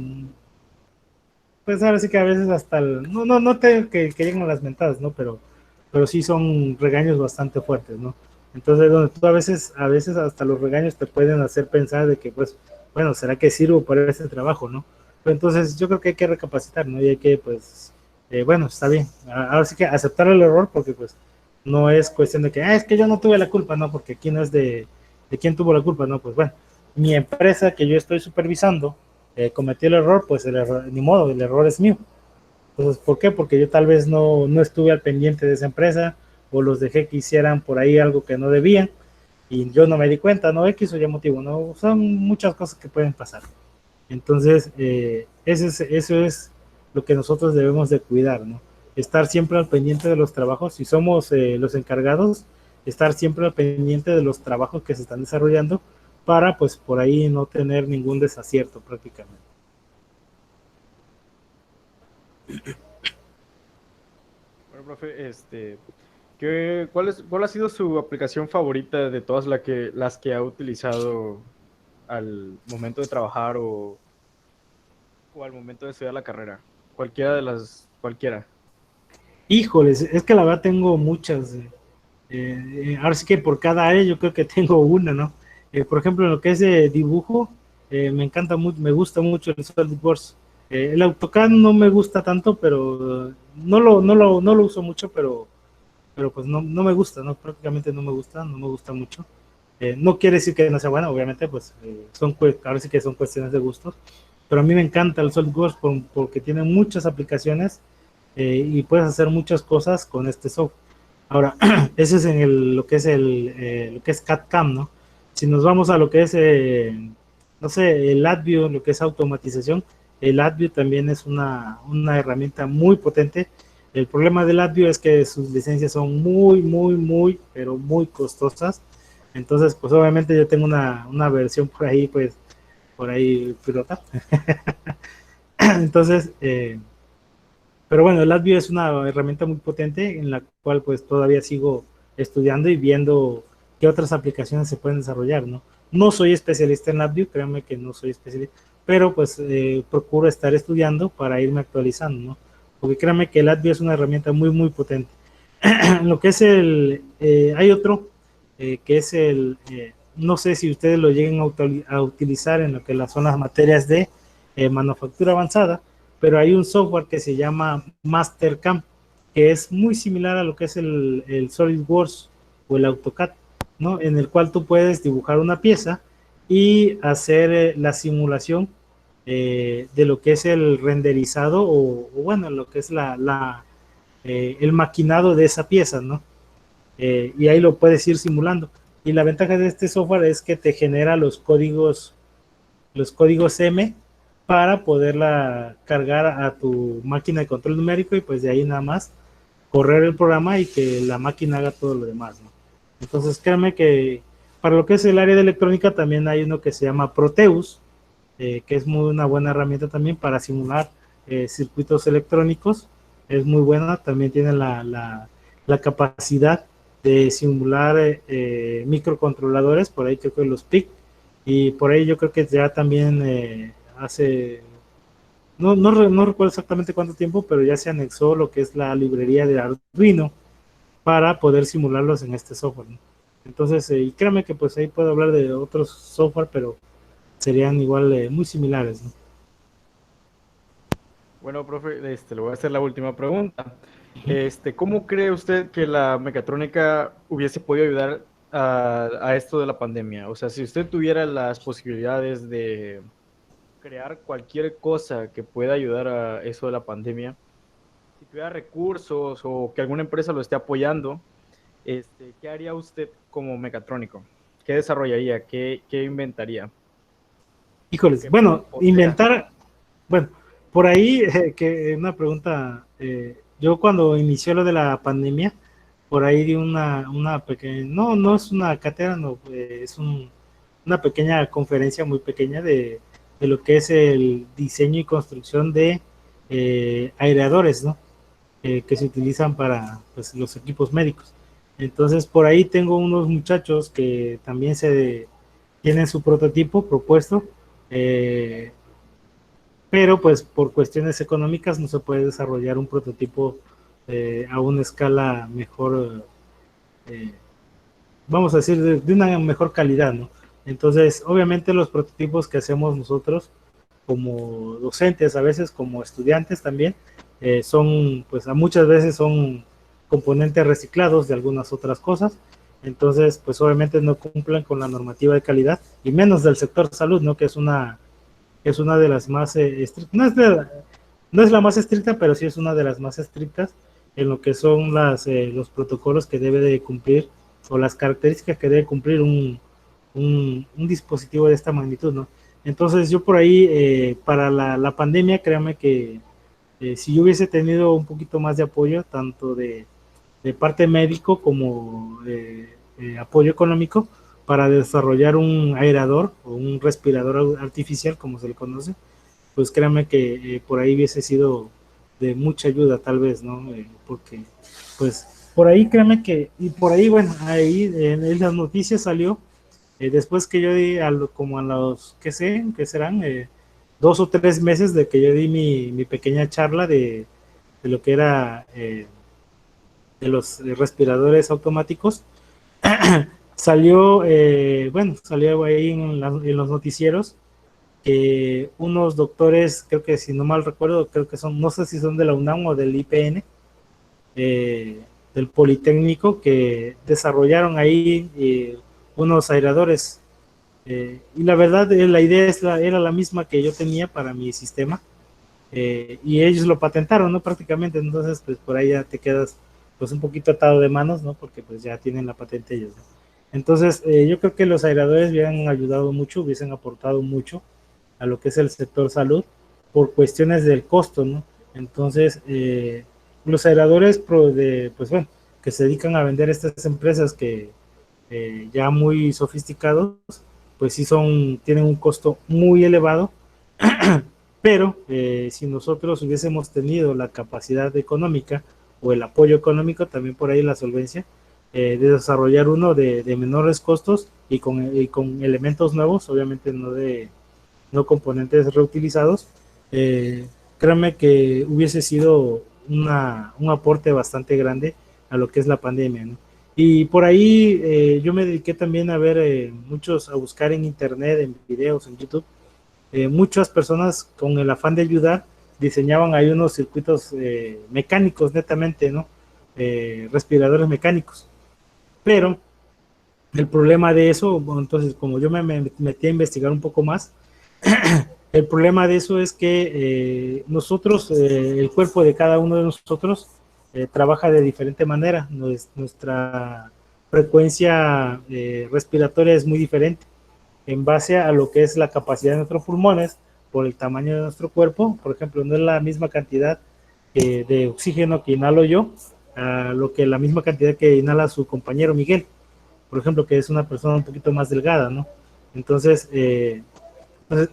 a veces hasta, no te que lleguen las mentadas, ¿no? Pero sí son regaños bastante fuertes, ¿no? Entonces, donde tú a veces hasta los regaños te pueden hacer pensar de que, pues, bueno, ¿será que sirvo para este trabajo, no? Pero entonces yo creo que hay que recapacitar, ¿no? Y hay que, pues, bueno, está bien. Ahora sí que aceptar el error, porque, pues, no es cuestión de que, es que yo no tuve la culpa, no, porque aquí no es de quién tuvo la culpa, no, pues, bueno, mi empresa que yo estoy supervisando cometió el error, pues, ni modo, el error es mío. Entonces, ¿por qué? Porque yo tal vez no estuve al pendiente de esa empresa o los dejé que hicieran por ahí algo que no debían y yo no me di cuenta, no X o Y motivo, no, son muchas cosas que pueden pasar. Entonces, eso es lo que nosotros debemos de cuidar, ¿no? Estar siempre al pendiente de los trabajos, si somos los encargados, estar siempre al pendiente de los trabajos que se están desarrollando para, pues, por ahí no tener ningún desacierto prácticamente. Bueno, profe, ¿cuál ha sido su aplicación favorita de todas las que ha utilizado al momento de trabajar o al momento de estudiar la carrera? Cualquiera. Híjoles, es que la verdad tengo muchas. Ahora sí que por cada área yo creo que tengo una, ¿no? Por ejemplo, en lo que es de dibujo, me encanta mucho, me gusta mucho el SolidWorks. El AutoCAD no me gusta tanto, pero no lo uso mucho, pero pues no me gusta, ¿no? Prácticamente no me gusta mucho. No quiere decir que no sea bueno, obviamente, pues ahora sí que son cuestiones de gustos, pero a mí me encanta el SolidWorks porque tiene muchas aplicaciones y puedes hacer muchas cosas con este software. Ahora, eso es en lo que es lo que es CAD/CAM, ¿no? Si nos vamos a lo que es, no sé, el AdView, lo que es automatización, el AdView también es una herramienta muy potente. El problema del LabVIEW es que sus licencias son muy, pero muy costosas. Entonces, pues obviamente yo tengo una versión por ahí pirata. Entonces, pero bueno, el LabVIEW es una herramienta muy potente en la cual pues todavía sigo estudiando y viendo qué otras aplicaciones se pueden desarrollar, ¿no? No soy especialista en LabVIEW, créanme que no soy especialista, pero pues procuro estar estudiando para irme actualizando, ¿no? Porque créanme que el LabVIEW es una herramienta muy potente. Lo que es hay otro que es no sé si ustedes lo lleguen a utilizar en lo que son las materias de manufactura avanzada, pero hay un software que se llama Mastercam, que es muy similar a lo que es el SolidWorks o el AutoCAD, ¿no? En el cual tú puedes dibujar una pieza y hacer la simulación de lo que es el renderizado o bueno, lo que es el maquinado de esa pieza, ¿no? Y ahí lo puedes ir simulando. Y la ventaja de este software es que te genera los códigos M para poderla cargar a tu máquina de control numérico y pues de ahí nada más correr el programa y que la máquina haga todo lo demás, ¿no? Entonces créanme que para lo que es el área de electrónica también hay uno que se llama Proteus, que es una buena herramienta también para simular circuitos electrónicos. Es muy buena, también tiene la capacidad de simular microcontroladores, por ahí creo que los PIC, y por ahí yo creo que ya también hace, no recuerdo exactamente cuánto tiempo, pero ya se anexó lo que es la librería de Arduino para poder simularlos en este software, ¿no? Entonces, y créame que pues ahí puedo hablar de otros software, pero serían igual muy similares, ¿no? Bueno, profe, le voy a hacer la última pregunta. ¿Cómo cree usted que la mecatrónica hubiese podido ayudar a esto de la pandemia? O sea, si usted tuviera las posibilidades de crear cualquier cosa que pueda ayudar a eso de la pandemia, si tuviera recursos o que alguna empresa lo esté apoyando, ¿qué haría usted como mecatrónico? ¿Qué desarrollaría? ¿Qué inventaría? Híjoles, Que bueno, posea. bueno, por ahí que una pregunta, yo cuando inició lo de la pandemia, por ahí di una pequeña, no es una cátedra, no, es una pequeña conferencia muy pequeña de lo que es el diseño y construcción de aireadores, ¿no? Que se utilizan para pues, los equipos médicos. Entonces, por ahí tengo unos muchachos que también tienen su prototipo propuesto, eh, pero pues por cuestiones económicas no se puede desarrollar un prototipo a una escala mejor, eh, vamos a decir, de una mejor calidad, ¿no? Entonces, obviamente los prototipos que hacemos nosotros como docentes, a veces como estudiantes también, son, pues a muchas veces son componentes reciclados de algunas otras cosas, entonces, pues obviamente no cumplen con la normativa de calidad, y menos del sector salud, ¿no? Que es una de las más estrictas, no es la más estricta, pero sí es una de las más estrictas en lo que son los protocolos que debe de cumplir o las características que debe cumplir un dispositivo de esta magnitud, ¿no? Entonces yo por ahí, para la pandemia, créanme que si yo hubiese tenido un poquito más de apoyo, tanto de parte médico como apoyo económico, para desarrollar un aerador o un respirador artificial, como se le conoce, pues créanme que por ahí hubiese sido de mucha ayuda tal vez, ¿no? Porque pues por ahí créanme que, y por ahí, bueno, ahí en las noticias salió, después que yo di como a los, qué serán, 2 o 3 meses de que yo di mi pequeña charla de lo que era de los respiradores automáticos, salió ahí en los noticieros que unos doctores, creo que si no mal recuerdo, creo que son, no sé si son de la UNAM o del IPN, del Politécnico, que desarrollaron ahí unos aireadores. Y la verdad, la idea era la misma que yo tenía para mi sistema, y ellos lo patentaron, ¿no? Prácticamente, entonces, pues por ahí ya te quedas pues un poquito atado de manos, ¿no? Porque pues ya tienen la patente ellos, ¿no? Entonces, yo creo que los aireadores hubieran ayudado mucho, hubiesen aportado mucho a lo que es el sector salud por cuestiones del costo, ¿no? Entonces, los aeradores pues bueno, que se dedican a vender estas empresas que ya muy sofisticados, pues sí tienen un costo muy elevado, pero si nosotros hubiésemos tenido la capacidad económica o el apoyo económico, también por ahí la solvencia, de desarrollar uno de menores costos y con elementos nuevos, obviamente no componentes reutilizados, créanme que hubiese sido un aporte bastante grande a lo que es la pandemia, ¿no? Y por ahí yo me dediqué también a ver a buscar en internet, en videos, en YouTube, muchas personas con el afán de ayudar diseñaban ahí unos circuitos mecánicos netamente, ¿no? Respiradores mecánicos. Pero el problema de eso, bueno, entonces como yo me metí a investigar un poco más, el problema de eso es que nosotros, el cuerpo de cada uno de nosotros trabaja de diferente manera. Nuestra frecuencia respiratoria es muy diferente en base a lo que es la capacidad de nuestros pulmones por el tamaño de nuestro cuerpo. Por ejemplo, no es la misma cantidad de oxígeno que inhalo yo a lo que la misma cantidad que inhala su compañero Miguel, por ejemplo, que es una persona un poquito más delgada, ¿no? Entonces,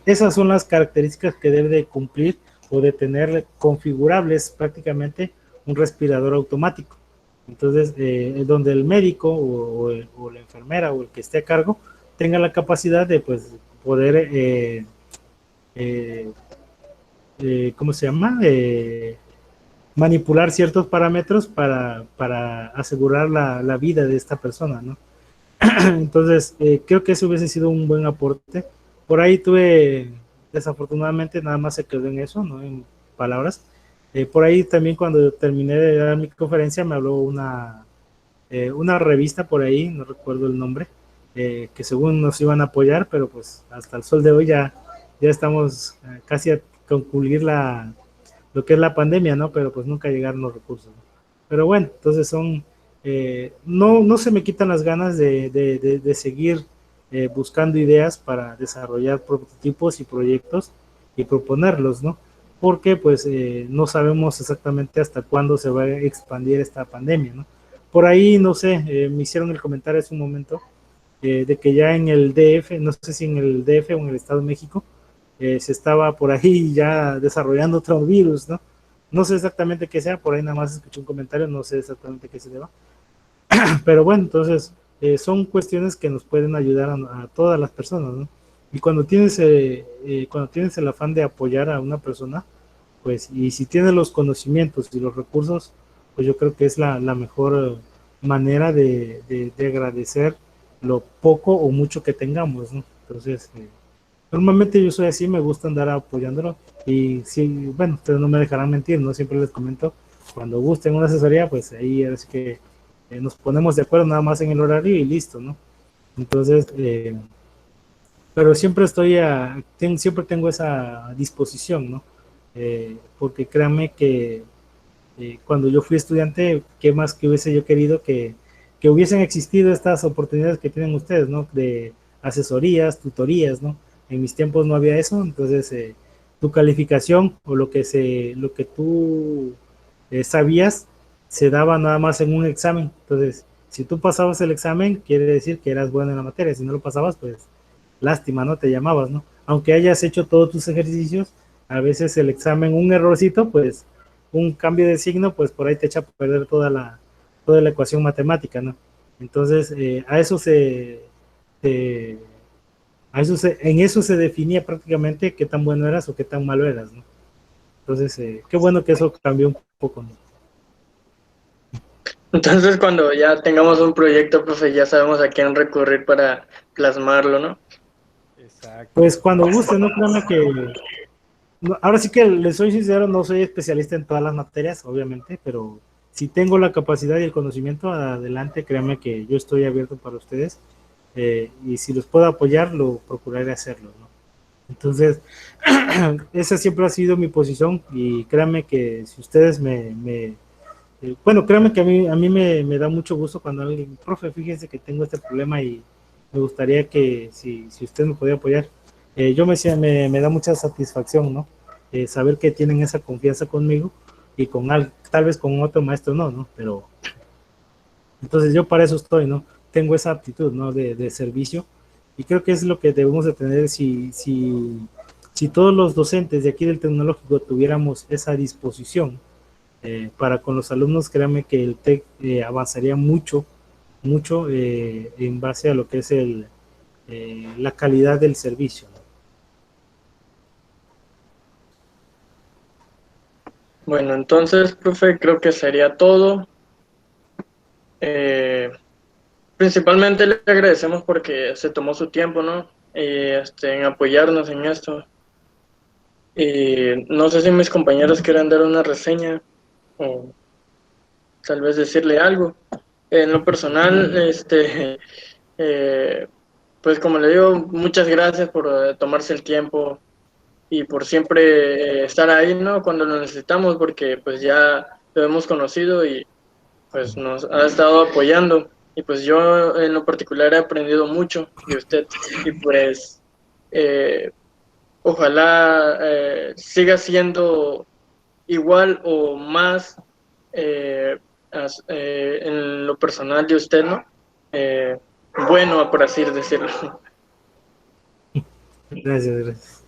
esas son las características que debe de cumplir o de tener configurables prácticamente un respirador automático. Entonces, donde el médico o la enfermera o el que esté a cargo tenga la capacidad de pues poder, ¿cómo se llama? Manipular ciertos parámetros para asegurar la vida de esta persona, ¿no? Entonces, creo que eso hubiese sido un buen aporte. Por ahí desafortunadamente, nada más se quedó en eso, no en palabras. Por ahí también cuando terminé de dar mi conferencia me habló una revista por ahí, no recuerdo el nombre, que según nos iban a apoyar, pero pues hasta el sol de hoy ya estamos casi a concluir lo que es la pandemia, ¿no? Pero pues nunca llegaron los recursos, ¿no? Pero bueno, entonces no se me quitan las ganas de seguir buscando ideas para desarrollar prototipos y proyectos y proponerlos, ¿no? Porque pues no sabemos exactamente hasta cuándo se va a expandir esta pandemia, ¿no? Por ahí, no sé, me hicieron el comentario hace un momento de que ya en el DF, no sé si en el DF o en el Estado de México, se estaba por ahí ya desarrollando otro virus, ¿no? No sé exactamente qué sea, por ahí nada más escuché un comentario, no sé exactamente qué se deba. Pero bueno, entonces son cuestiones que nos pueden ayudar a todas las personas, ¿no? Y cuando tienes el afán de apoyar a una persona, pues, y si tienes los conocimientos y los recursos, pues yo creo que es la mejor manera de agradecer lo poco o mucho que tengamos, ¿no? Entonces, normalmente yo soy así, me gusta andar apoyándolo, y sí, bueno, ustedes no me dejarán mentir, ¿no? Siempre les comento, cuando gusten una asesoría, pues ahí es que nos ponemos de acuerdo nada más en el horario y listo, ¿no? Entonces, pero siempre siempre tengo esa disposición, ¿no? Porque créanme que cuando yo fui estudiante, ¿qué más que hubiese yo querido que hubiesen existido estas oportunidades que tienen ustedes, ¿no? De asesorías, tutorías, ¿no? En mis tiempos no había eso, entonces tu calificación o lo que tú sabías se daba nada más en un examen. Entonces, si tú pasabas el examen, quiere decir que eras bueno en la materia. Si no lo pasabas, pues lástima, ¿no? Te llamabas, ¿no? Aunque hayas hecho todos tus ejercicios, a veces el examen, un errorcito, pues un cambio de signo, pues por ahí te echa a perder toda la ecuación matemática, ¿no? Entonces, en eso se definía prácticamente qué tan bueno eras o qué tan malo eras, ¿no? Entonces, qué bueno que eso cambió un poco, ¿no? Entonces, cuando ya tengamos un proyecto, profe, ya sabemos a quién recurrir para plasmarlo, ¿no? Exacto. Pues cuando guste, no créanme que... ahora sí que les soy sincero, no soy especialista en todas las materias, obviamente, pero si tengo la capacidad y el conocimiento, adelante, créanme que yo estoy abierto para ustedes, y si los puedo apoyar, lo procuraré hacerlo, ¿no? Entonces, esa siempre ha sido mi posición, y créanme que si ustedes bueno, créanme que a mí me da mucho gusto cuando alguien, profe, fíjense que tengo este problema y me gustaría que si usted me podía apoyar. Me da mucha satisfacción, ¿no? Saber que tienen esa confianza conmigo y con tal vez con otro maestro no, pero entonces yo para eso estoy, ¿no? Tengo esa aptitud, ¿no? De servicio, y creo que es lo que debemos de tener si todos los docentes de aquí del tecnológico tuviéramos esa disposición para con los alumnos, créanme que el TEC avanzaría mucho en base a lo que es la calidad del servicio, ¿no? Bueno, entonces, profe, creo que sería todo. Eh, Principalmente le agradecemos porque se tomó su tiempo, ¿no? En apoyarnos en esto. Y no sé si mis compañeros quieren dar una reseña o tal vez decirle algo. En lo personal, eh, pues como le digo, muchas gracias por tomarse el tiempo y por siempre estar ahí, ¿no? Cuando lo necesitamos, porque pues ya lo hemos conocido y pues nos ha estado apoyando. Y pues yo en lo particular he aprendido mucho de usted y pues eh, ojalá siga siendo igual o más en lo personal de usted, ¿no? Eh, bueno, por así decirlo. Gracias.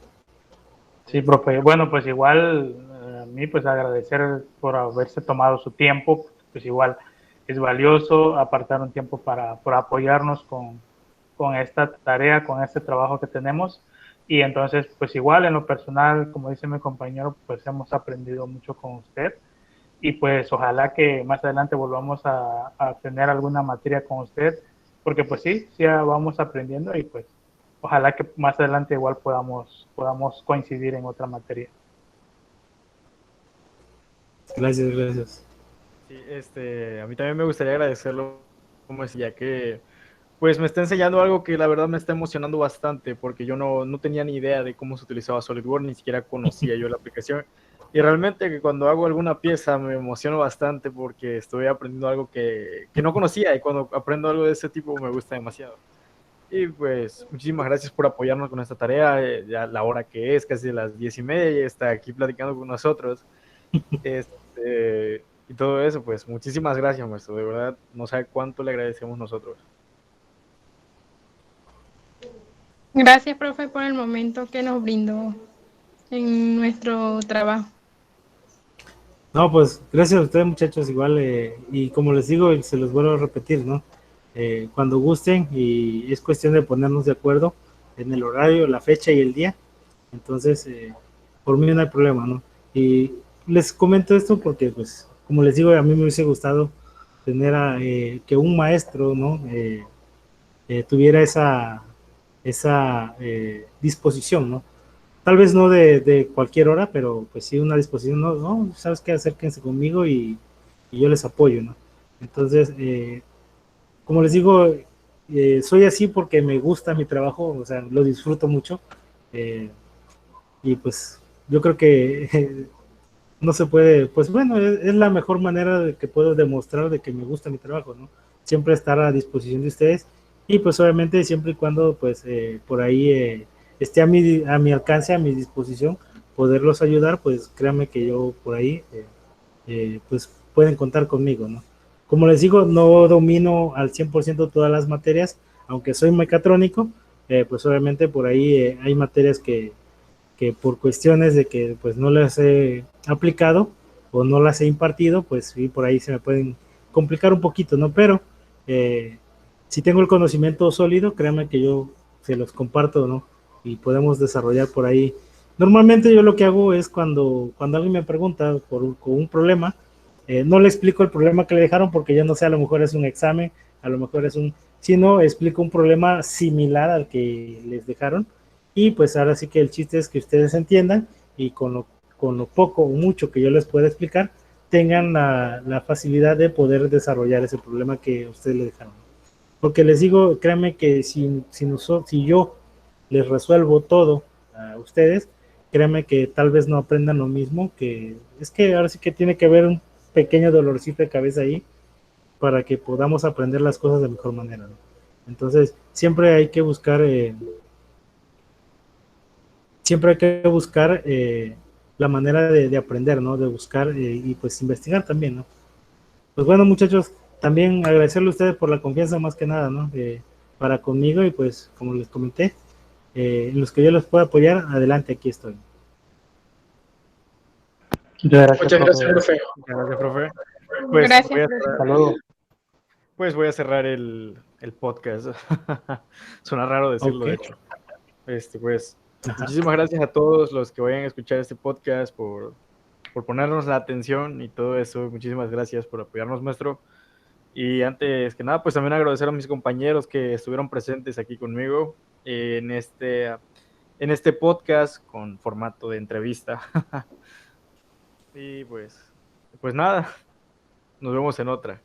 Sí, profe. Bueno, pues igual a mí pues agradecer por haberse tomado su tiempo, pues igual es valioso apartar un tiempo por apoyarnos con esta tarea, con este trabajo que tenemos. Y entonces, pues igual en lo personal, como dice mi compañero, pues hemos aprendido mucho con usted. Y pues ojalá que más adelante volvamos a tener alguna materia con usted, porque pues sí, vamos aprendiendo y pues ojalá que más adelante igual podamos coincidir en otra materia. Gracias. Sí, a mí también me gustaría agradecerlo, como decía, que pues me está enseñando algo que la verdad me está emocionando bastante, porque yo no tenía ni idea de cómo se utilizaba SolidWorks, ni siquiera conocía yo la aplicación. Y realmente que cuando hago alguna pieza me emociono bastante porque estoy aprendiendo algo que no conocía, y cuando aprendo algo de ese tipo me gusta demasiado. Y pues muchísimas gracias por apoyarnos con esta tarea, ya la hora que es, casi las 10:30, y está aquí platicando con nosotros. Y todo eso, pues muchísimas gracias, maestro, de verdad, no sabe cuánto le agradecemos nosotros. Gracias, profe, por el momento que nos brindó en nuestro trabajo. No, pues gracias a ustedes, muchachos, igual, y como les digo, y se los vuelvo a repetir, ¿no? Cuando gusten, y es cuestión de ponernos de acuerdo en el horario, la fecha y el día, entonces, por mí no hay problema, ¿no? Y les comento esto porque, pues, como les digo, a mí me hubiese gustado tener que un maestro, ¿no? Tuviera esa disposición, ¿no? Tal vez no de cualquier hora, pero pues sí una disposición, no, sabes qué, acérquense conmigo y yo les apoyo, ¿no? Entonces, como les digo, soy así porque me gusta mi trabajo, o sea, lo disfruto mucho, y pues yo creo que no se puede, pues bueno, es la mejor manera de que puedo demostrar de que me gusta mi trabajo, ¿no? Siempre estar a disposición de ustedes, y pues obviamente siempre y cuando pues por ahí esté a mi alcance, a mi disposición, poderlos ayudar, pues créanme que yo por ahí pues pueden contar conmigo, ¿no? Como les digo, no domino al 100% todas las materias, aunque soy mecatrónico, pues obviamente por ahí hay materias que por cuestiones de que pues no las he aplicado o no las he impartido, pues sí, por ahí se me pueden complicar un poquito, ¿no? Pero si tengo el conocimiento sólido, créanme que yo se los comparto, ¿no? Y podemos desarrollar por ahí. Normalmente yo lo que hago es cuando alguien me pregunta con un problema, no le explico el problema que le dejaron porque yo no sé, a lo mejor es un examen, a lo mejor sino explico un problema similar al que les dejaron, y pues ahora sí que el chiste es que ustedes entiendan, y con lo poco o mucho que yo les pueda explicar, tengan la facilidad de poder desarrollar ese problema que ustedes le dejaron. Porque les digo, créanme que si yo les resuelvo todo a ustedes, créanme que tal vez no aprendan lo mismo, que es que ahora sí que tiene que haber un pequeño dolorcito de cabeza ahí para que podamos aprender las cosas de mejor manera, ¿no? Entonces, siempre hay que buscar la manera de aprender, ¿no? De buscar y pues investigar también, ¿no? Pues bueno, muchachos, también agradecerle a ustedes por la confianza más que nada, ¿no? Para conmigo y pues como les comenté, en los que yo les pueda apoyar, adelante, aquí estoy. Muchas gracias, Muchas gracias, profe. profe. Muchas gracias, profe. Pues Gracias, voy a profe. cerrar, Hasta luego. pues voy a cerrar el podcast. Suena raro decirlo, Ok. de hecho. Pues, Ajá. muchísimas gracias a todos los que vayan a escuchar este podcast por ponernos la atención y todo eso. Muchísimas gracias por apoyarnos, maestro. Y antes que nada, pues también agradecer a mis compañeros que estuvieron presentes aquí conmigo en este podcast con formato de entrevista. Y pues nada, nos vemos en otra.